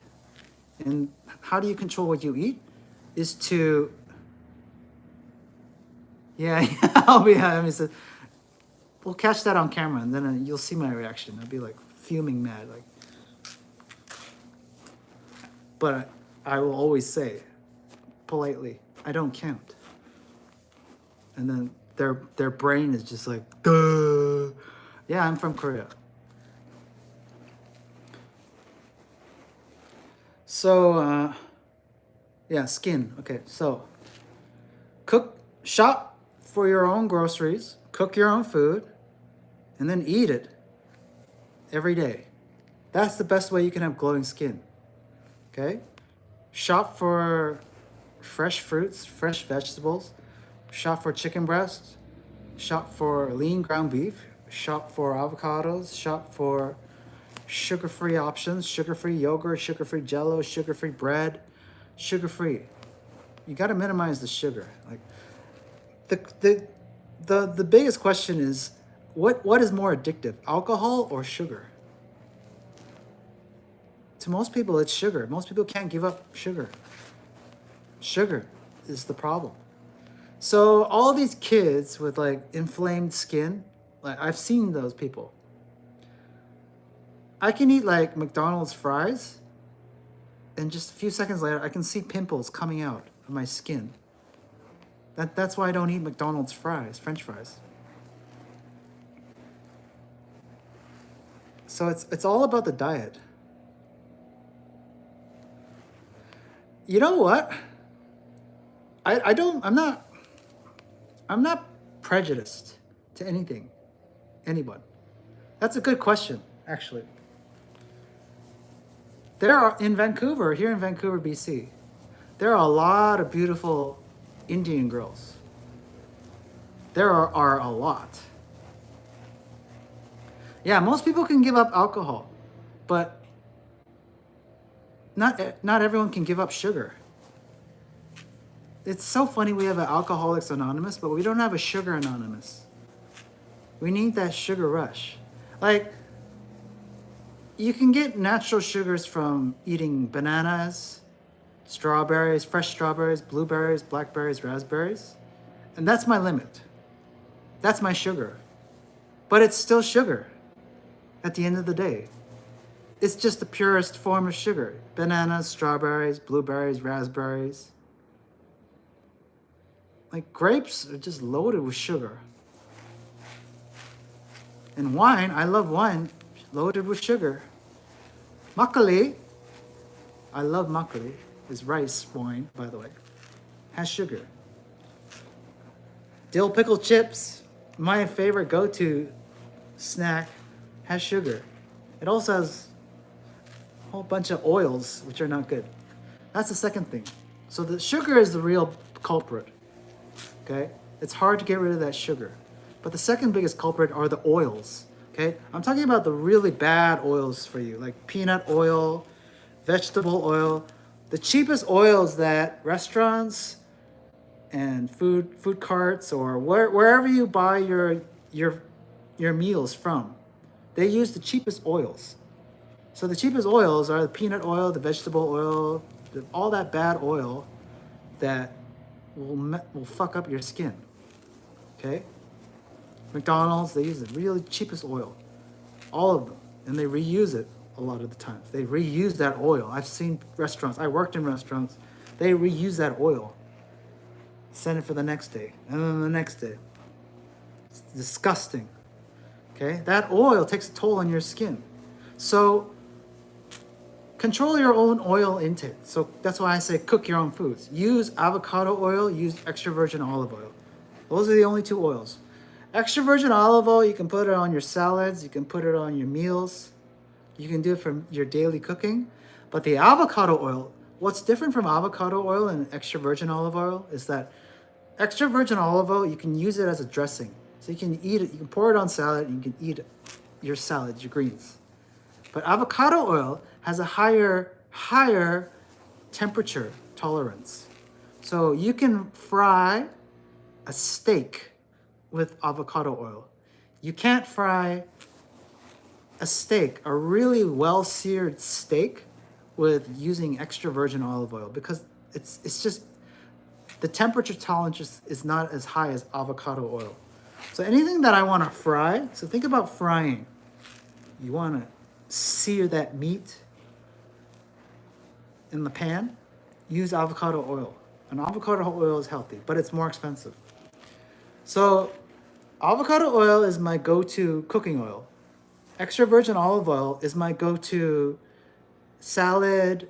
And how do you control what you eat? Is to, yeah, we'll catch that on camera, and then you'll see my reaction. I'll be like fuming mad, like. But I will always say, politely, I don't count. And then their brain is just like, duh. Yeah, I'm from Korea. So, yeah, skin. Okay, so shop for your own groceries, cook your own food, and then eat it every day. That's the best way you can have glowing skin. Okay? Shop for fresh fruits, fresh vegetables. Shop for chicken breasts. Shop for lean ground beef. Shop for avocados. Shop for sugar-free options, sugar-free yogurt, sugar-free jello, sugar-free bread, sugar-free. You got to minimize the sugar. Like The biggest question is, what is more addictive, alcohol or sugar? To most people, it's sugar. Most people can't give up sugar. Sugar is the problem. So all these kids with like inflamed skin, like I've seen those people. I can eat like McDonald's fries, and just a few seconds later, I can see pimples coming out of my skin. That's why I don't eat McDonald's fries, French fries. So it's all about the diet. You know what? I'm not prejudiced to anyone. That's a good question, actually. There are here in Vancouver, BC, there are a lot of beautiful Indian girls. There are a lot. Yeah, most people can give up alcohol, but not everyone can give up sugar. It's so funny we have an Alcoholics Anonymous, but we don't have a Sugar Anonymous. We need that sugar rush. Like, you can get natural sugars from eating bananas, strawberries, fresh strawberries, blueberries, blackberries, raspberries. And that's my limit. That's my sugar. But it's still sugar at the end of the day. It's just the purest form of sugar. Bananas, strawberries, blueberries, raspberries. Like grapes are just loaded with sugar. And wine, I love wine, loaded with sugar. Makgeolli, I love makgeolli, is rice wine, by the way, has sugar. Dill pickle chips, my favorite go-to snack, has sugar. It also has a whole bunch of oils, which are not good. That's the second thing. So the sugar is the real culprit, okay? It's hard to get rid of that sugar. But the second biggest culprit are the oils, okay? I'm talking about the really bad oils for you, like peanut oil, vegetable oil, the cheapest oils that restaurants and food carts or wherever you buy your meals from, they use the cheapest oils. So the cheapest oils are the peanut oil, the vegetable oil, all that bad oil that will fuck up your skin. Okay? McDonald's, they use the really cheapest oil. All of them. And they reuse it a lot of the times. They reuse that oil. I've seen restaurants, I worked in restaurants, they reuse that oil. Send it for the next day. And then the next day. It's disgusting. Okay? That oil takes a toll on your skin. So control your own oil intake. So that's why I say cook your own foods. Use avocado oil, use extra virgin olive oil. Those are the only two oils. Extra virgin olive oil, you can put it on your salads, you can put it on your meals, you can do it from your daily cooking. But the avocado oil, what's different from avocado oil and extra virgin olive oil is that extra virgin olive oil, you can use it as a dressing. So you can eat it, you can pour it on salad, and you can eat your salads, your greens. But avocado oil has a higher temperature tolerance. So you can fry a steak with avocado oil. You can't fry a steak, a really well-seared steak, with using extra virgin olive oil because it's just the temperature tolerance is not as high as avocado oil. So anything that I want to fry, so think about frying. You want to sear that meat in the pan, use avocado oil. And avocado oil is healthy, but it's more expensive. So avocado oil is my go-to cooking oil. Extra virgin olive oil is my go-to salad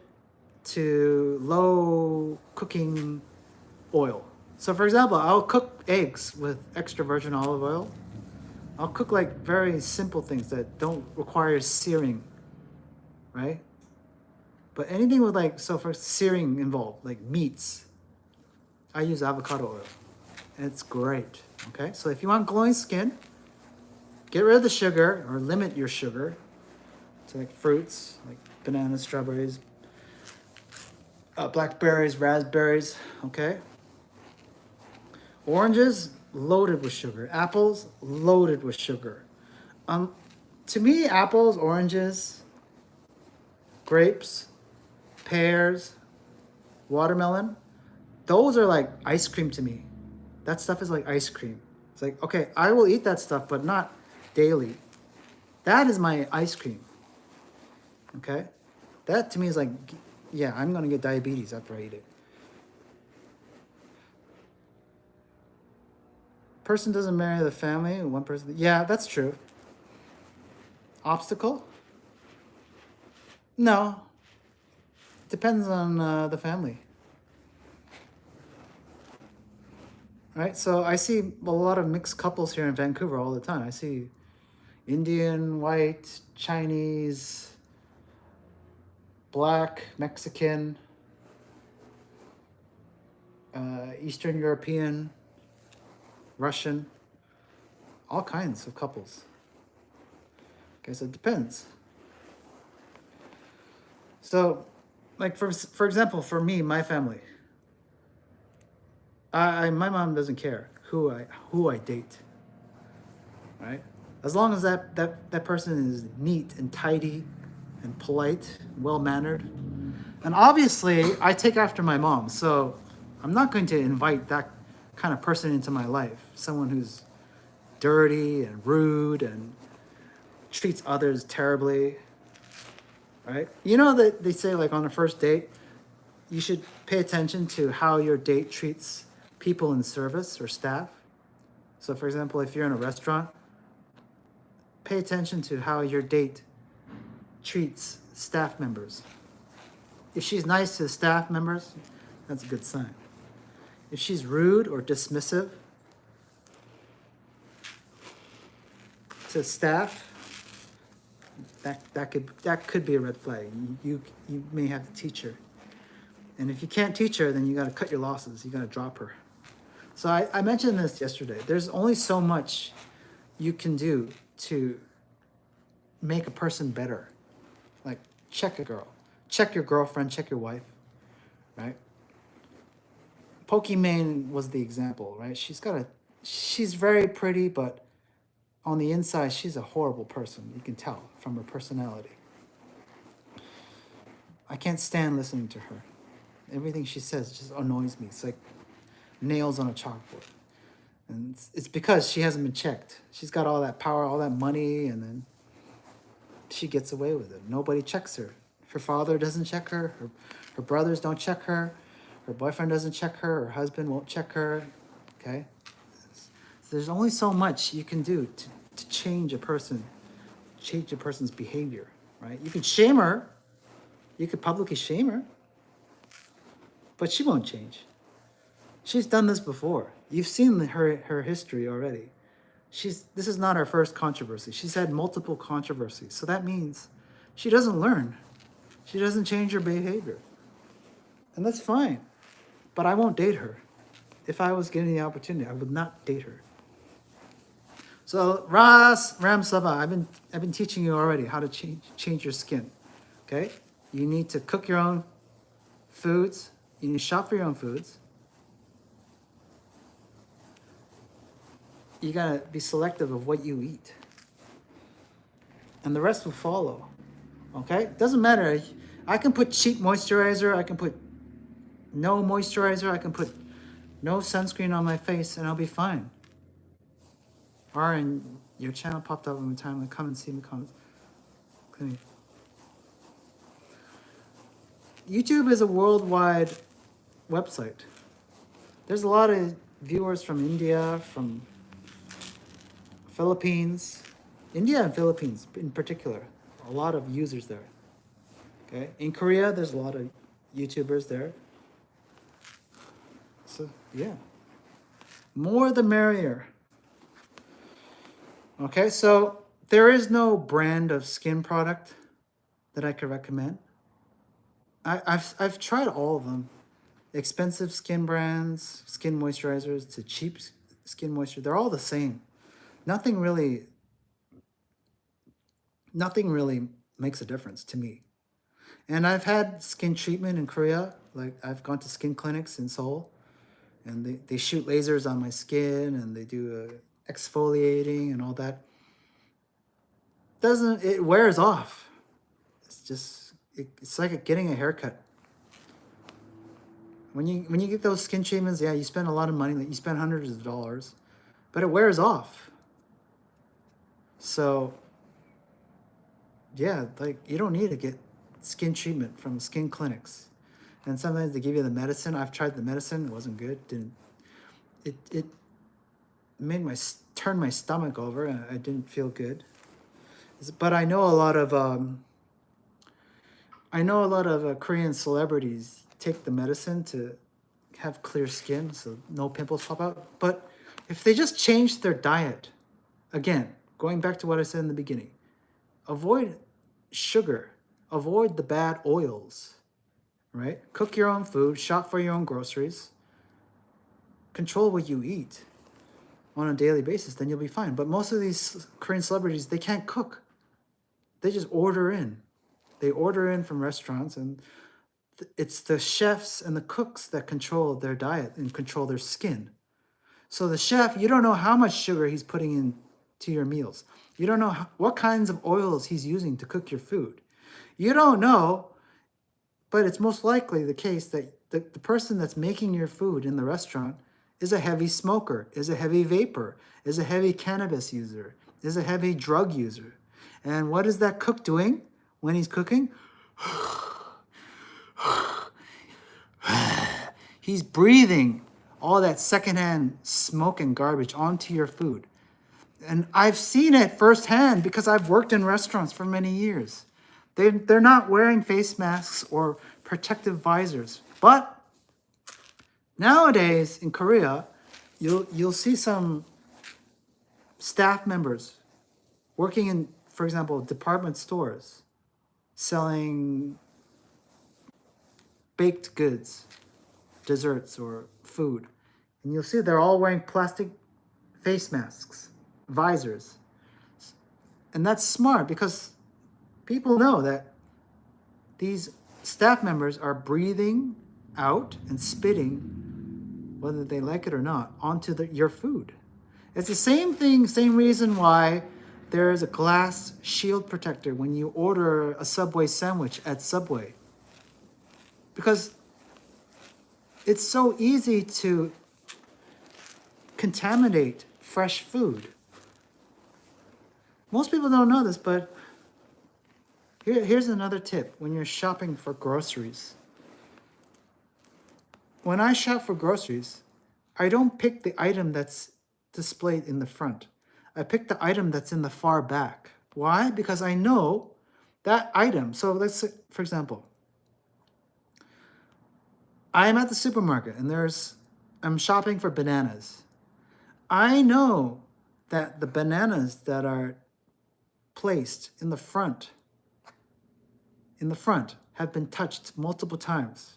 to low cooking oil. So for example, I'll cook eggs with extra virgin olive oil. I'll cook like very simple things that don't require searing, right? But anything with like, so for searing involved, like meats, I use avocado oil. And it's great, okay? So if you want glowing skin, get rid of the sugar or limit your sugar to like fruits, like bananas, strawberries, blackberries, raspberries, okay? Oranges, loaded with sugar. Apples, loaded with sugar. Um, to me, apples, oranges, grapes, pears, watermelon, those are like ice cream to me. That stuff is like ice cream. It's like, okay, I will eat that stuff, but not daily. That is my ice cream. Okay? That to me is like, yeah, I'm going to get diabetes after I eat it. Person doesn't marry the family, one person. Yeah, that's true. Obstacle? No. Depends on the family. Right? So I see a lot of mixed couples here in Vancouver all the time. I see Indian, white, Chinese, black, Mexican, Eastern European, Russian, all kinds of couples. Okay, so it depends. So, like for example, for me, my family, my mom doesn't care who I date, right? As long as that person is neat and tidy and polite, well mannered. And obviously, I take after my mom, so I'm not going to invite that kind of person into my life. Someone who's dirty and rude and treats others terribly, right? You know that they say, like, on a first date, you should pay attention to how your date treats people in service or staff. So, for example, if you're in a restaurant, pay attention to how your date treats staff members. If she's nice to staff members, that's a good sign. If she's rude or dismissive to staff, that could be a red flag. You may have to teach her. And if you can't teach her, then you got to cut your losses. You got to drop her. So I mentioned this yesterday. There's only so much you can do to make a person better. Like, check a girl, check your girlfriend, check your wife, right? Pokimane was the example, right? She's very pretty, but on the inside, she's a horrible person. You can tell from her personality. I can't stand listening to her. Everything she says just annoys me. It's like nails on a chalkboard. And it's because she hasn't been checked. She's got all that power, all that money, and then she gets away with it. Nobody checks her. Her father doesn't check her. Her brothers don't check her. Her boyfriend doesn't check her. Her husband won't check her. Okay? So there's only so much you can do to change a person, change a person's behavior, right? You can shame her. You could publicly shame her. But she won't change. She's done this before. You've seen her history already. This is not her first controversy. She's had multiple controversies. So that means she doesn't learn. She doesn't change her behavior. And that's fine. But I won't date her. If I was given the opportunity, I would not date her. So Ras Ram Sabah, I've been teaching you already how to change your skin. Okay? You need to cook your own foods. You need to shop for your own foods. You gotta be selective of what you eat. And the rest will follow. Okay? It doesn't matter. I can put cheap moisturizer, I can put no moisturizer, I can put no sunscreen on my face, and I'll be fine. Or and your channel popped up one time, like, come and see me comments. YouTube is a worldwide website. There's a lot of viewers from India, from Philippines, India and Philippines in particular, a lot of users there. Okay, in Korea, there's a lot of YouTubers there. So yeah, more the merrier. Okay, so there is no brand of skin product that I could recommend. I've tried all of them, expensive skin brands, skin moisturizers to cheap skin moisture. They're all the same. Nothing really makes a difference to me. And I've had skin treatment in Korea. Like, I've gone to skin clinics in Seoul, and they shoot lasers on my skin, and they do exfoliating and all that. Doesn't it wears off? It's just it's like getting a haircut. When you get those skin treatments, yeah, you spend a lot of money. Like you spend hundreds of dollars, but it wears off. So yeah, like you don't need to get skin treatment from skin clinics. And sometimes they give you the medicine. I've tried the medicine; it wasn't good. Didn't it made turn my stomach over, and I didn't feel good. But I know a lot of Korean celebrities take the medicine to have clear skin, so no pimples pop out. But if they just change their diet, again, going back to what I said in the beginning, avoid sugar, avoid the bad oils, right? Cook your own food, shop for your own groceries, control what you eat on a daily basis, then you'll be fine. But most of these Korean celebrities, they can't cook. They just order in. They order in from restaurants, and it's the chefs and the cooks that control their diet and control their skin. So the chef, you don't know how much sugar he's putting into your meals. You don't know what kinds of oils he's using to cook your food. You don't know, but it's most likely the case that the person that's making your food in the restaurant is a heavy smoker, is a heavy vapor, is a heavy cannabis user, is a heavy drug user. And what is that cook doing when he's cooking? He's breathing all that secondhand smoke and garbage onto your food. And I've seen it firsthand because I've worked in restaurants for many years. They're not wearing face masks or protective visors. But nowadays in Korea, you'll see some staff members working in, for example, department stores selling baked goods, desserts, or food. And you'll see they're all wearing plastic face masks, visors. And that's smart because people know that these staff members are breathing out and spitting, whether they like it or not, onto your food. It's the same thing, same reason why there's a glass shield protector when you order a Subway sandwich at Subway. Because it's so easy to contaminate fresh food. Most people don't know this, but here's another tip when you're shopping for groceries. When I shop for groceries, I don't pick the item that's displayed in the front. I pick the item that's in the far back. Why? Because I know that item. So let's say, for example, I'm at the supermarket and I'm shopping for bananas. I know that the bananas that are placed in the front have been touched multiple times.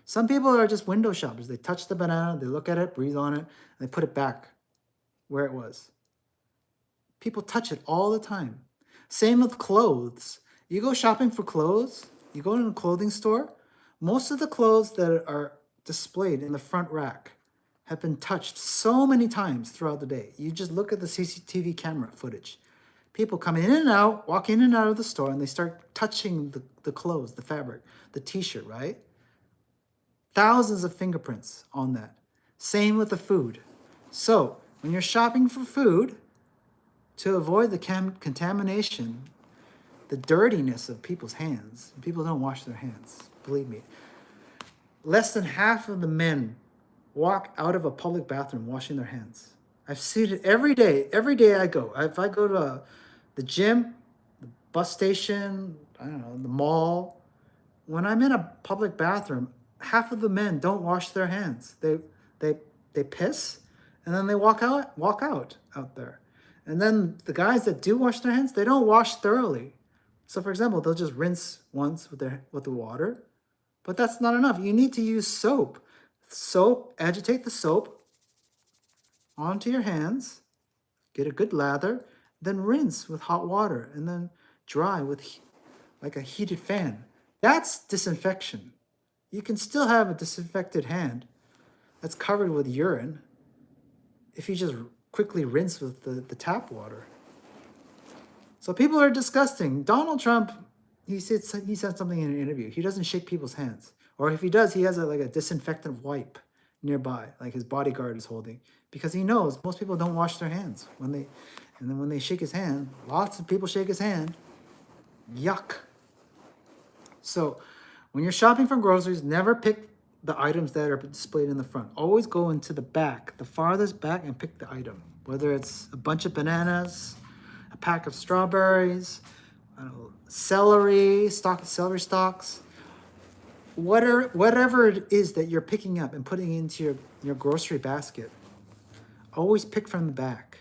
Some people are just window shoppers. They touch the banana, they look at it, breathe on it, and they put it back where it was. People touch it all the time. Same with clothes. You go shopping for clothes, you go to a clothing store, most of the clothes that are displayed in the front rack have been touched so many times throughout the day. You just look at the CCTV camera footage. People come in and out, walk in and out of the store, and they start touching the clothes, the fabric, the t-shirt, right? Thousands of fingerprints on that. Same with the food. So when you're shopping for food, to avoid the contamination, the dirtiness of people's hands, people don't wash their hands, believe me. Less than half of the men walk out of a public bathroom washing their hands. I've seen it every day. Every day I go. If I go to the gym, the bus station, I don't know, the mall, when I'm in a public bathroom, half of the men don't wash their hands. They piss and then they walk out there. And then the guys that do wash their hands, they don't wash thoroughly. So for example, they'll just rinse once with the water, but that's not enough. You need to use soap. Agitate the soap onto your hands, get a good lather, then rinse with hot water, and then dry with like a heated fan. That's disinfection. You can still have a disinfected hand. that's covered with urine if you just quickly rinse with the tap water. So people are disgusting. Donald Trump, he said something in an interview. He doesn't shake people's hands. Or if he does, he has like a disinfectant wipe nearby, like his bodyguard is holding, because he knows most people don't wash their hands and then when they shake his hand, lots of people shake his hand. Yuck. So when you're shopping for groceries, never pick the items that are displayed in the front. Always go into the back, the farthest back, and pick the item. Whether it's a bunch of bananas, a pack of strawberries, I don't know, celery stalks, whatever it is that you're picking up and putting into your grocery basket, always pick from the back.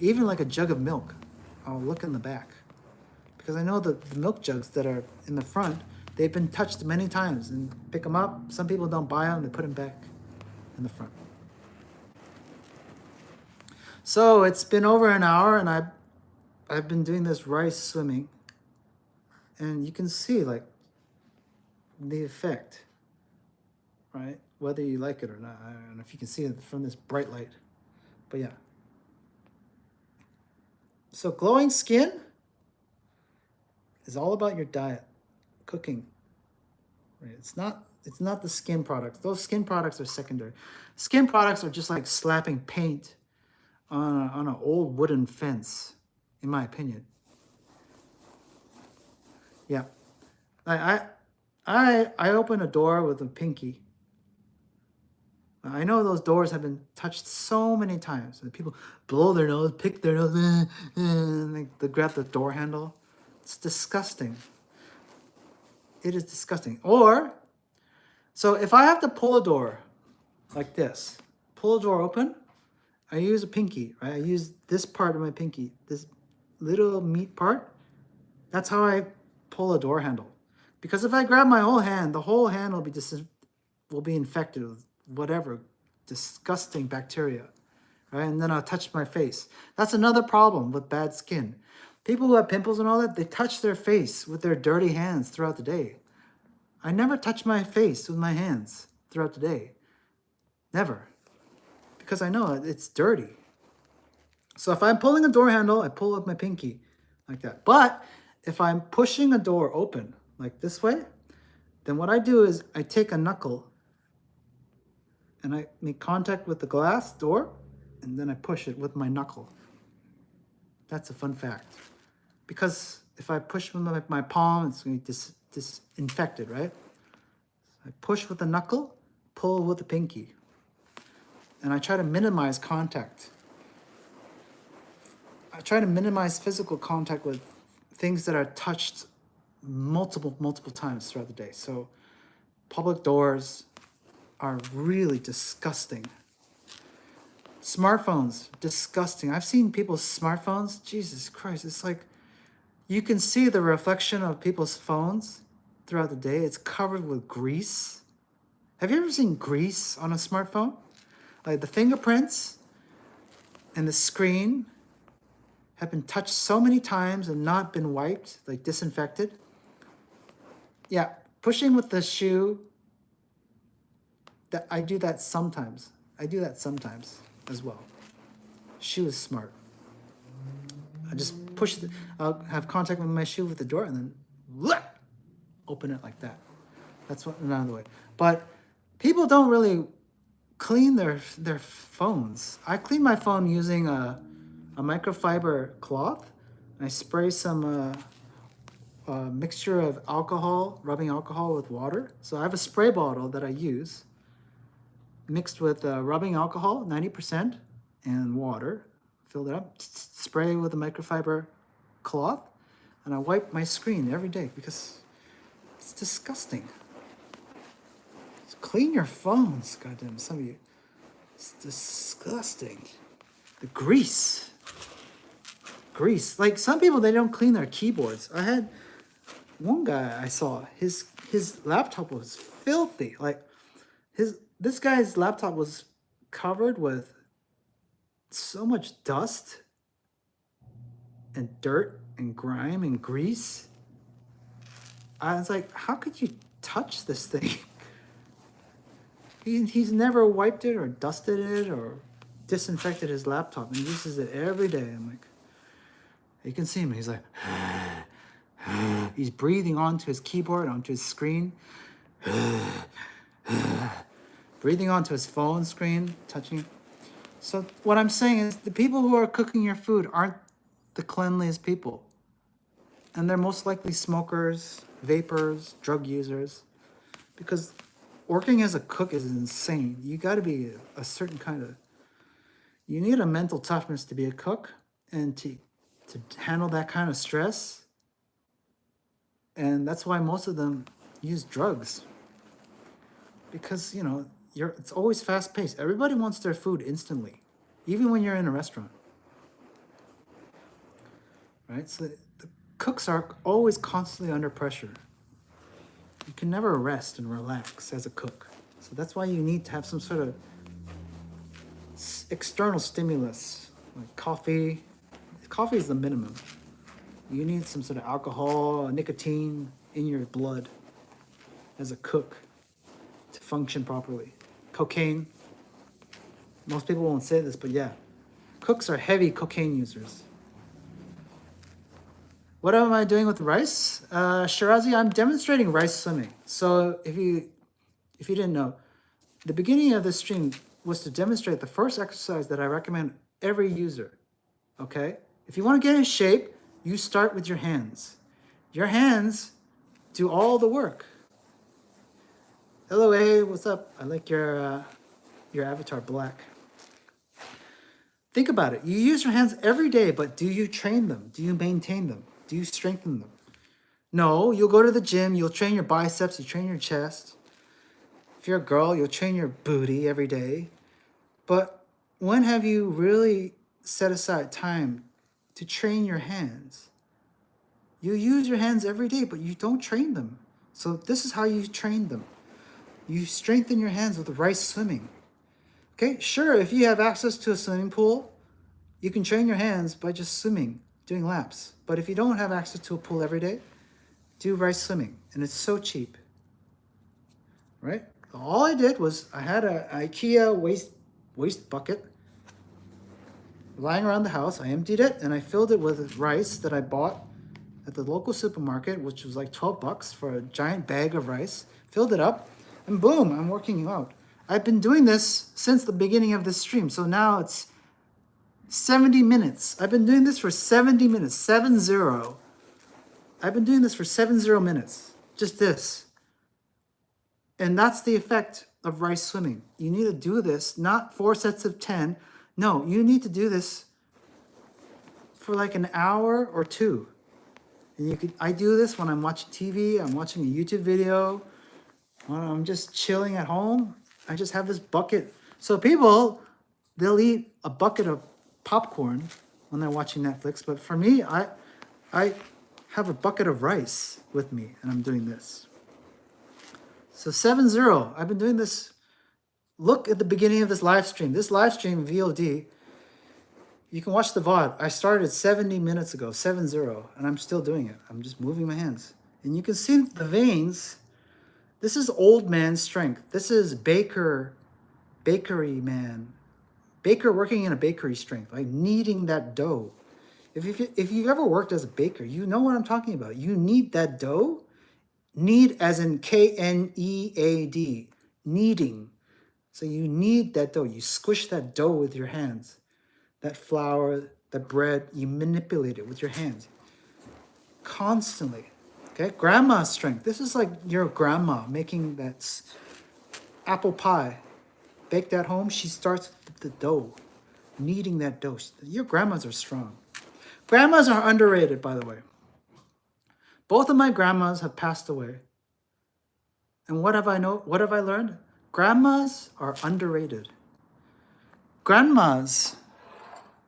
Even like a jug of milk, I'll look in the back. Because I know that the milk jugs that are in the front, they've been touched many times, and pick them up. Some people don't buy them, they put them back in the front. So it's been over an hour, and I've been doing this rice swimming, and you can see like the effect, right? Whether you like it or not. I don't know if you can see it from this bright light, but yeah. So glowing skin is all about your diet, cooking. Right? It's not the skin products. Those skin products are secondary. Skin products are just like slapping paint on an old wooden fence, in my opinion. Yeah. I open a door with a pinky. I know those doors have been touched so many times. And people blow their nose, pick their nose, and they grab the door handle. It's disgusting. It is disgusting. So if I have to pull a door like this, pull a door open, I use a pinky, right? I use this part of my pinky, this little meat part. That's how I pull a door handle. Because if I grab my whole hand, the whole hand will be infected with whatever disgusting bacteria, right? And then I'll touch my face. That's another problem with bad skin. People who have pimples and all that, they touch their face with their dirty hands throughout the day. I never touch my face with my hands throughout the day. Never. Because I know it's dirty. So if I'm pulling a door handle, I pull with my pinky like that. But if I'm pushing a door open like this way, then what I do is I take a knuckle and I make contact with the glass door, and then I push it with my knuckle. That's a fun fact. Because if I push with my palm, it's going to be disinfected, right? I push with the knuckle, pull with the pinky. And I try to minimize contact. I try to minimize physical contact with things that are touched multiple times throughout the day. So public doors are really disgusting. Smartphones, disgusting. I've seen people's smartphones. Jesus Christ, it's like you can see the reflection of people's phones throughout the day. It's covered with grease. Have you ever seen grease on a smartphone? Like the fingerprints and the screen have been touched so many times and not been wiped, like disinfected. Yeah, pushing with the shoe, I do that sometimes. As well. Shoe is smart. I just push I'll have contact with my shoe with the door and then open it like that. That's another way. But people don't really clean their phones. I clean my phone using a microfiber cloth. I spray some mixture of rubbing alcohol with water. So I have a spray bottle that I use mixed with rubbing alcohol, 90%, and water. Fill it up, spray with a microfiber cloth, and I wipe my screen every day because it's disgusting. Just clean your phones, goddamn, some of you. It's disgusting. The grease. Like some people, they don't clean their keyboards. I had one guy I saw, his laptop was filthy. Like this guy's laptop was covered with so much dust and dirt and grime and grease. I was like, how could you touch this thing? He's never wiped it or dusted it or disinfected his laptop and uses it every day. I'm like, you can see him. He's like, he's breathing onto his keyboard, onto his screen, breathing onto his phone screen, touching it. So what I'm saying is the people who are cooking your food aren't the cleanliest people. And they're most likely smokers, vapors, drug users. Because working as a cook is insane. You got to be a certain kind of... You need a mental toughness to be a cook and to handle that kind of stress. And that's why most of them use drugs. Because, you know, it's always fast-paced. Everybody wants their food instantly, even when you're in a restaurant. Right? So the cooks are always constantly under pressure. You can never rest and relax as a cook. So that's why you need to have some sort of external stimulus, like coffee. Coffee is the minimum. You need some sort of alcohol, nicotine in your blood as a cook to function properly. Cocaine. Most people won't say this, but yeah. Cooks are heavy cocaine users. What am I doing with rice? Shirazi, I'm demonstrating rice swimming. So if you didn't know, the beginning of this stream was to demonstrate the first exercise that I recommend every user. Okay? If you want to get in shape, you start with your hands. Your hands do all the work. LOA, what's up? I like your avatar black. Think about it. You use your hands every day, but do you train them? Do you maintain them? Do you strengthen them? No, you'll go to the gym, you'll train your biceps, you train your chest. If you're a girl, you'll train your booty every day. But when have you really set aside time to train your hands? You use your hands every day, but you don't train them. So this is how you train them. You strengthen your hands with rice swimming. Okay, sure, if you have access to a swimming pool, you can train your hands by just swimming, doing laps. But if you don't have access to a pool every day, do rice swimming. And it's so cheap, right? All I did was I had an IKEA waste bucket lying around the house. I emptied it and I filled it with rice that I bought at the local supermarket, which was like 12 bucks for a giant bag of rice. Filled it up and boom, I'm working out. I've been doing this since the beginning of this stream. So now it's 70 minutes. I've been doing this for 70 minutes, 7-0. I've been doing this for 70 minutes, just this. And that's the effect of rice swimming. You need to do this, not 4 sets of 10. No, you need to do this for like an hour or two. And I do this when I'm watching TV, I'm watching a YouTube video, when I'm just chilling at home. I just have this bucket. So people, they'll eat a bucket of popcorn when they're watching Netflix. But for me, I have a bucket of rice with me and I'm doing this. So 7-0, I've been doing this. Look at the beginning of this live stream. This live stream, VOD, you can watch the VOD. I started 70 minutes ago, 7-0, and I'm still doing it. I'm just moving my hands. And you can see the veins. This is old man strength. This is bakery man. Baker working in a bakery strength, like kneading that dough. If you've ever worked as a baker, you know what I'm talking about. You knead that dough. Knead as in K-N-E-A-D. Kneading. So you knead that dough. You squish that dough with your hands. That flour, the bread, you manipulate it with your hands. Constantly. Okay? Grandma's strength. This is like your grandma making that apple pie. Baked at home, she starts with the dough. Kneading that dough. Your grandmas are strong. Grandmas are underrated, by the way. Both of my grandmas have passed away. And what have I learned? Grandmas are underrated. Grandmas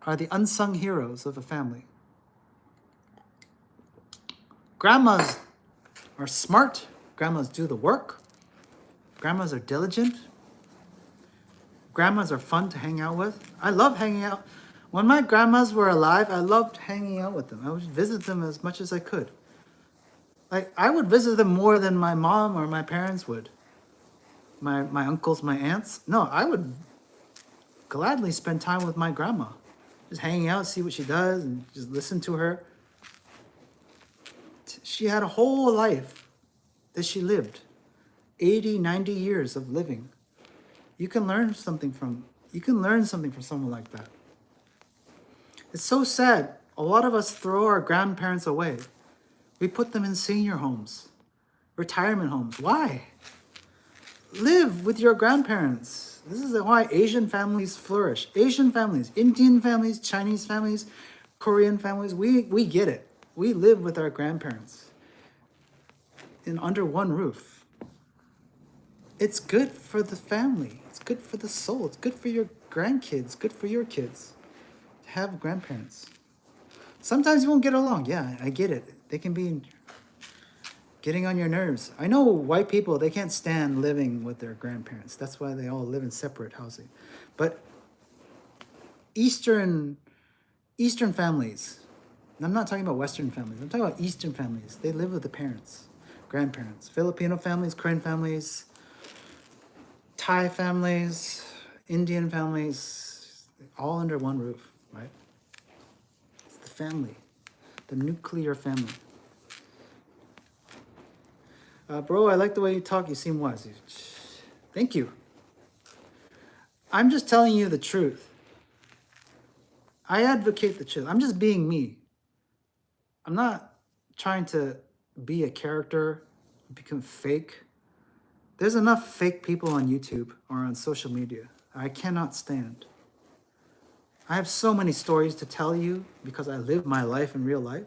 are the unsung heroes of a family. Grandmas are smart. Grandmas do the work. Grandmas are diligent. Grandmas are fun to hang out with. I love hanging out. When my grandmas were alive, I loved hanging out with them. I would visit them as much as I could. Like, I would visit them more than my mom or my parents would. my uncles, my aunts. No, I would gladly spend time with my grandma, just hanging out, see what she does, and just listen to her. She had a whole life that she lived, 80, 90 years of living. You can learn something from someone like that. It's so sad. A lot of us throw our grandparents away. We put them in senior homes, retirement homes. Why? Live with your grandparents. This is why Asian families flourish. Asian families, Indian families, Chinese families, Korean families, we get it. We live with our grandparents under one roof. It's good for the family. It's good for the soul. It's good for your grandkids, good for your kids to have grandparents. Sometimes you won't get along. Yeah, I get it. They can be getting on your nerves. I know white people, they can't stand living with their grandparents. That's why they all live in separate housing. But Eastern families, I'm not talking about Western families, I'm talking about Eastern families. They live with the parents, grandparents. Filipino families, Korean families, Thai families, Indian families, all under one roof, right? It's the family, the nuclear family. Bro, I like the way you talk. You seem wise. Thank you. I'm just telling you the truth. I advocate the truth. I'm just being me. I'm not trying to be a character, become fake. There's enough fake people on YouTube or on social media. I cannot stand. I have so many stories to tell you because I live my life in real life.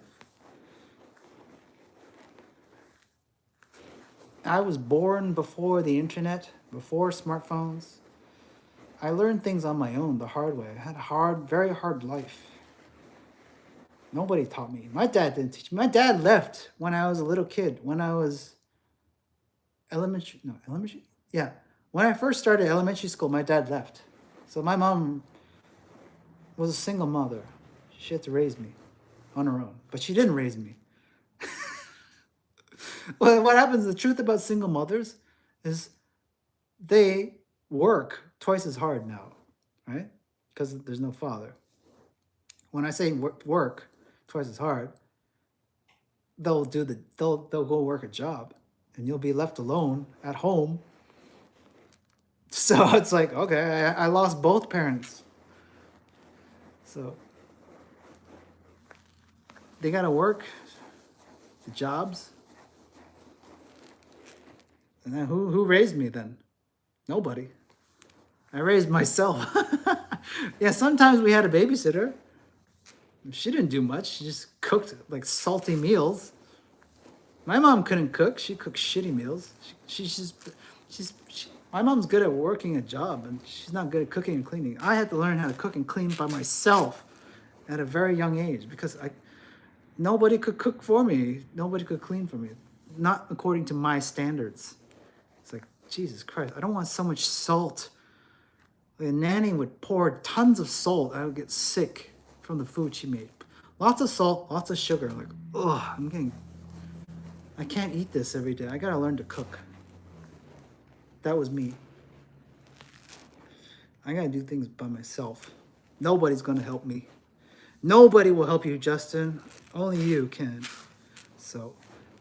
I was born before the internet, before smartphones. I learned things on my own the hard way. I had a very hard life. Nobody taught me. My dad didn't teach me. My dad left when I was a little kid, when I was elementary. Yeah. When I first started elementary school, my dad left. So my mom was a single mother. She had to raise me on her own, but she didn't raise me. Well, what happens, the truth about single mothers is they work twice as hard now, right? Because there's no father. When I say work twice as hard, they'll go work a job and you'll be left alone at home. So it's like, okay, I lost both parents. So they gotta work the jobs. And then who raised me then? Nobody. I raised myself. Yeah, sometimes we had a babysitter. She didn't do much. She just cooked like salty meals. My mom couldn't cook. She cooked shitty meals. My mom's good at working a job, and she's not good at cooking and cleaning. I had to learn how to cook and clean by myself at a very young age because nobody could cook for me. Nobody could clean for me. Not according to my standards. It's like, Jesus Christ, I don't want so much salt. The nanny would pour tons of salt. I would get sick from the food she made. Lots of salt, lots of sugar. Like, I can't eat this every day. I gotta learn to cook. That was me. I gotta do things by myself. Nobody's gonna help me. Nobody will help you, Justin. Only you can. So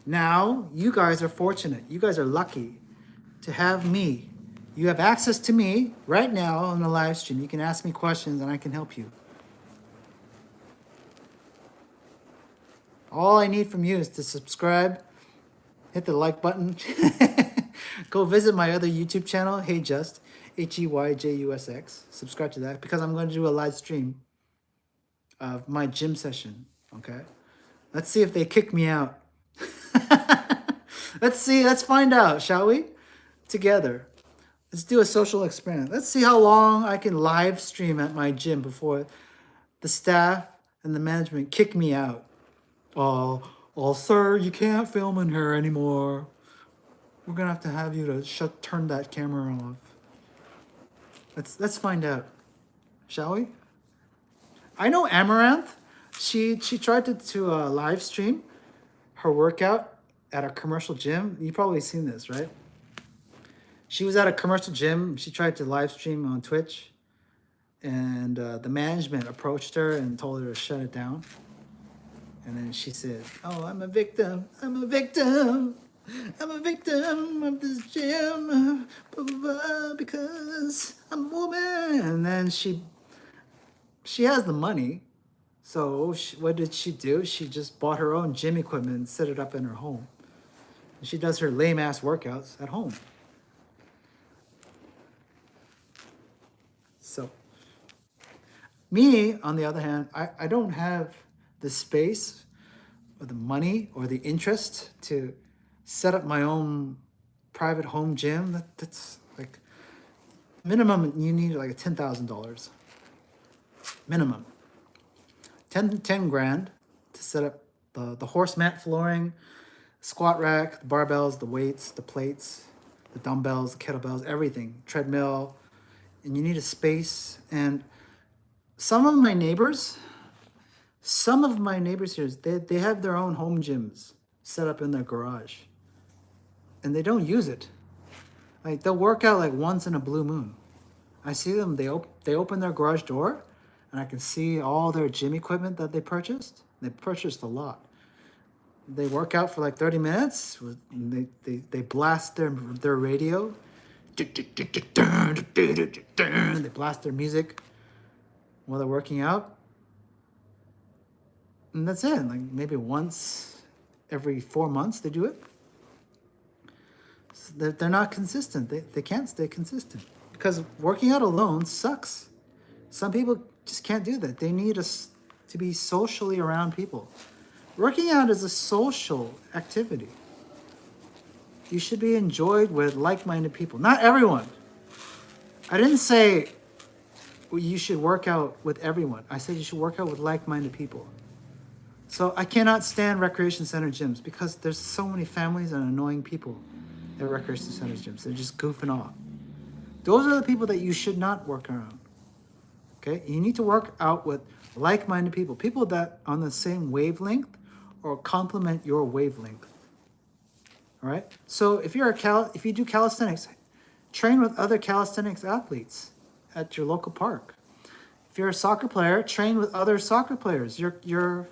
now you guys are fortunate. You guys are lucky to have me. You have access to me right now on the live stream. You can ask me questions and I can help you. All I need from you is to subscribe, hit the like button, go visit my other YouTube channel, HeyJust, HeyJusx. Subscribe to that because I'm going to do a live stream of my gym session, okay? Let's see if they kick me out. Let's find out, shall we? Together. Let's do a social experiment. Let's see how long I can live stream at my gym before the staff and the management kick me out. Oh, sir, you can't film in here anymore. We're gonna have you to turn that camera off. Let's find out, shall we? I know Amaranth. She tried to live stream her workout at a commercial gym. You've probably seen this, right? She was at a commercial gym. She tried to live stream on Twitch, and the management approached her and told her to shut it down. And then she said, "Oh, I'm a victim. I'm a victim. I'm a victim of this gym, blah, blah, blah, because I'm a woman." And then she has the money, so what did she do? She just bought her own gym equipment and set it up in her home. And she does her lame ass workouts at home. So, me, on the other hand, I don't have the space or the money or the interest to set up my own private home gym. That's like minimum you need like $10,000. Minimum. 10 grand to set up the horse mat flooring, squat rack, the barbells, the weights, the plates, the dumbbells, the kettlebells, everything, treadmill, and you need a space. And some of my neighbors here, they have their own home gyms set up in their garage, and they don't use it. Like they'll work out like once in a blue moon. I see them, they open their garage door, and I can see all their gym equipment that they purchased. They purchased a lot. They work out for like 30 minutes. And they blast their radio. They blast their music while they're working out. And that's it. Like maybe once every 4 months they do it. So they're not consistent. They can't stay consistent. Because working out alone sucks. Some people just can't do that. They need us to be socially around people. Working out is a social activity. You should be enjoyed with like-minded people. Not everyone. I didn't say you should work out with everyone. I said you should work out with like-minded people. So I cannot stand recreation center gyms because there's so many families and annoying people at recreation center gyms. They're just goofing off. Those are the people that you should not work around. Okay? You need to work out with like-minded people. People that are on the same wavelength or complement your wavelength. All right? So if if you do calisthenics, train with other calisthenics athletes at your local park. If you're a soccer player, train with other soccer players, your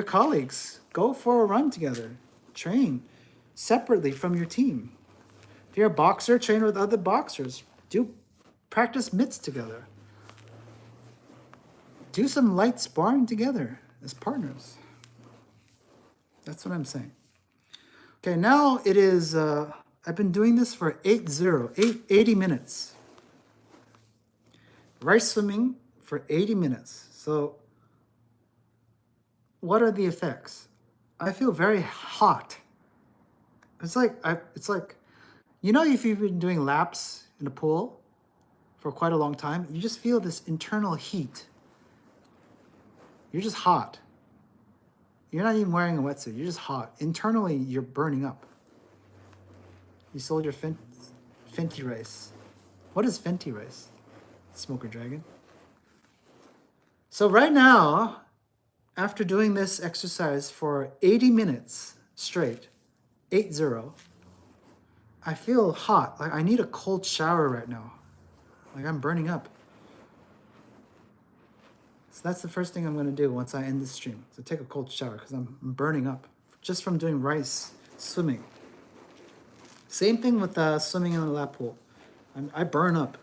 colleagues. Go for a run together. Train separately from your team. If you're a boxer, train with other boxers. Practice mitts together. Do some light sparring together as partners. That's what I'm saying. Okay, now it is, I've been doing this for 80 minutes. Rice swimming for 80 minutes. So what are the effects? I feel very hot. It's like, you know, if you've been doing laps in a pool for quite a long time, you just feel this internal heat. You're just hot. You're not even wearing a wetsuit. You're just hot. Internally, you're burning up. You sold your Fenty rice. What is Fenty rice? Smoker Dragon. So right now, after doing this exercise for 80 minutes straight, 80, I feel hot. Like I need a cold shower right now. Like I'm burning up. So that's the first thing I'm going to do once I end this stream. So take a cold shower because I'm burning up just from doing rice swimming. Same thing with swimming in the lap pool. I burn up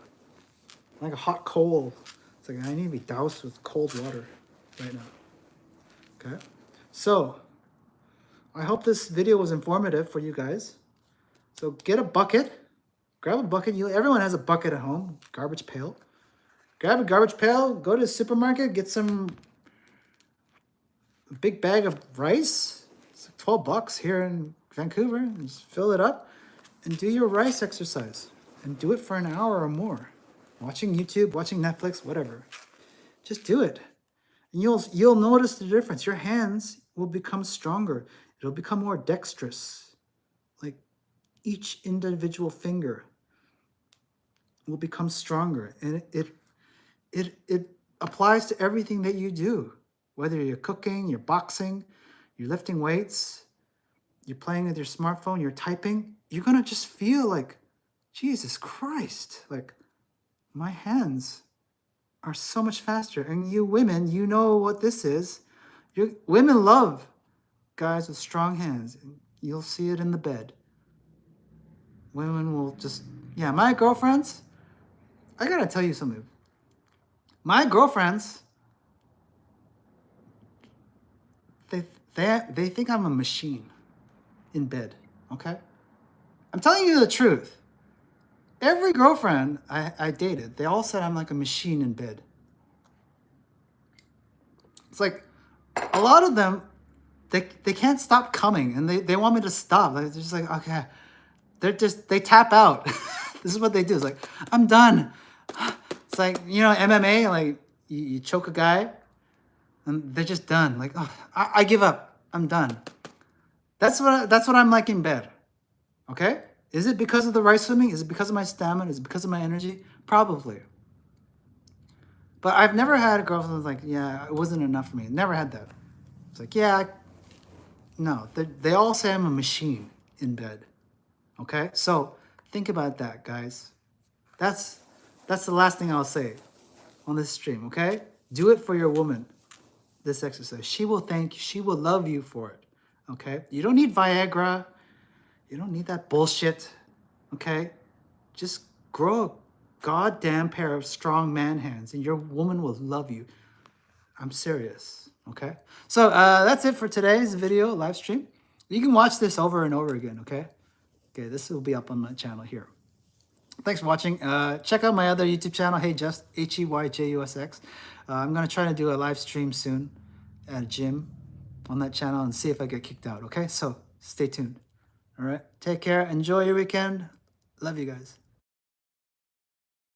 like a hot coal. It's like I need to be doused with cold water right now. Okay. So I hope this video was informative for you guys. So get a bucket. Grab a bucket. Everyone has a bucket at home. Garbage pail. Grab a garbage pail, go to the supermarket, get a big bag of rice. It's like $12 here in Vancouver. And just fill it up and do your rice exercise. And do it for an hour or more. Watching YouTube, watching Netflix, whatever. Just do it. And you'll notice the difference. Your hands will become stronger. It'll become more dexterous. Like each individual finger will become stronger. And it applies to everything that you do, whether you're cooking, you're boxing, you're lifting weights, you're playing with your smartphone, you're typing. You're gonna just feel like Jesus Christ. Like, my hands are so much faster. And you women, you know what this is. Women love guys with strong hands. You'll see it in the bed. Women will just, yeah, my girlfriends, I gotta tell you something. My girlfriends, they think I'm a machine in bed, okay? I'm telling you the truth. Every girlfriend I dated, they all said I'm like a machine in bed. It's like a lot of them, they can't stop coming and they want me to stop. They're just like, okay. They tap out. This is what they do. It's like, I'm done. It's like, you know, MMA, like you choke a guy and they're just done. Like, oh, I give up. I'm done. That's what I'm like in bed. Okay? Is it because of the rice swimming? Is it because of my stamina? Is it because of my energy? Probably. But I've never had a girlfriend who's like, yeah, it wasn't enough for me. Never had that. It's like, yeah, no. They all say I'm a machine in bed. Okay? So think about that, guys. That's the last thing I'll say on this stream, okay? Do it for your woman, this exercise. She will thank you. She will love you for it, okay? You don't need Viagra. You don't need that bullshit, okay? Just grow a goddamn pair of strong man hands and your woman will love you. I'm serious, okay? So that's it for today's video live stream. You can watch this over and over again, okay? Okay, this will be up on my channel here. Thanks for watching. Check out my other YouTube channel, HeyJust, HeyJusx. I'm going to try to do a live stream soon at a gym on that channel and see if I get kicked out, okay? So stay tuned. All right, take care. Enjoy your weekend. Love you guys.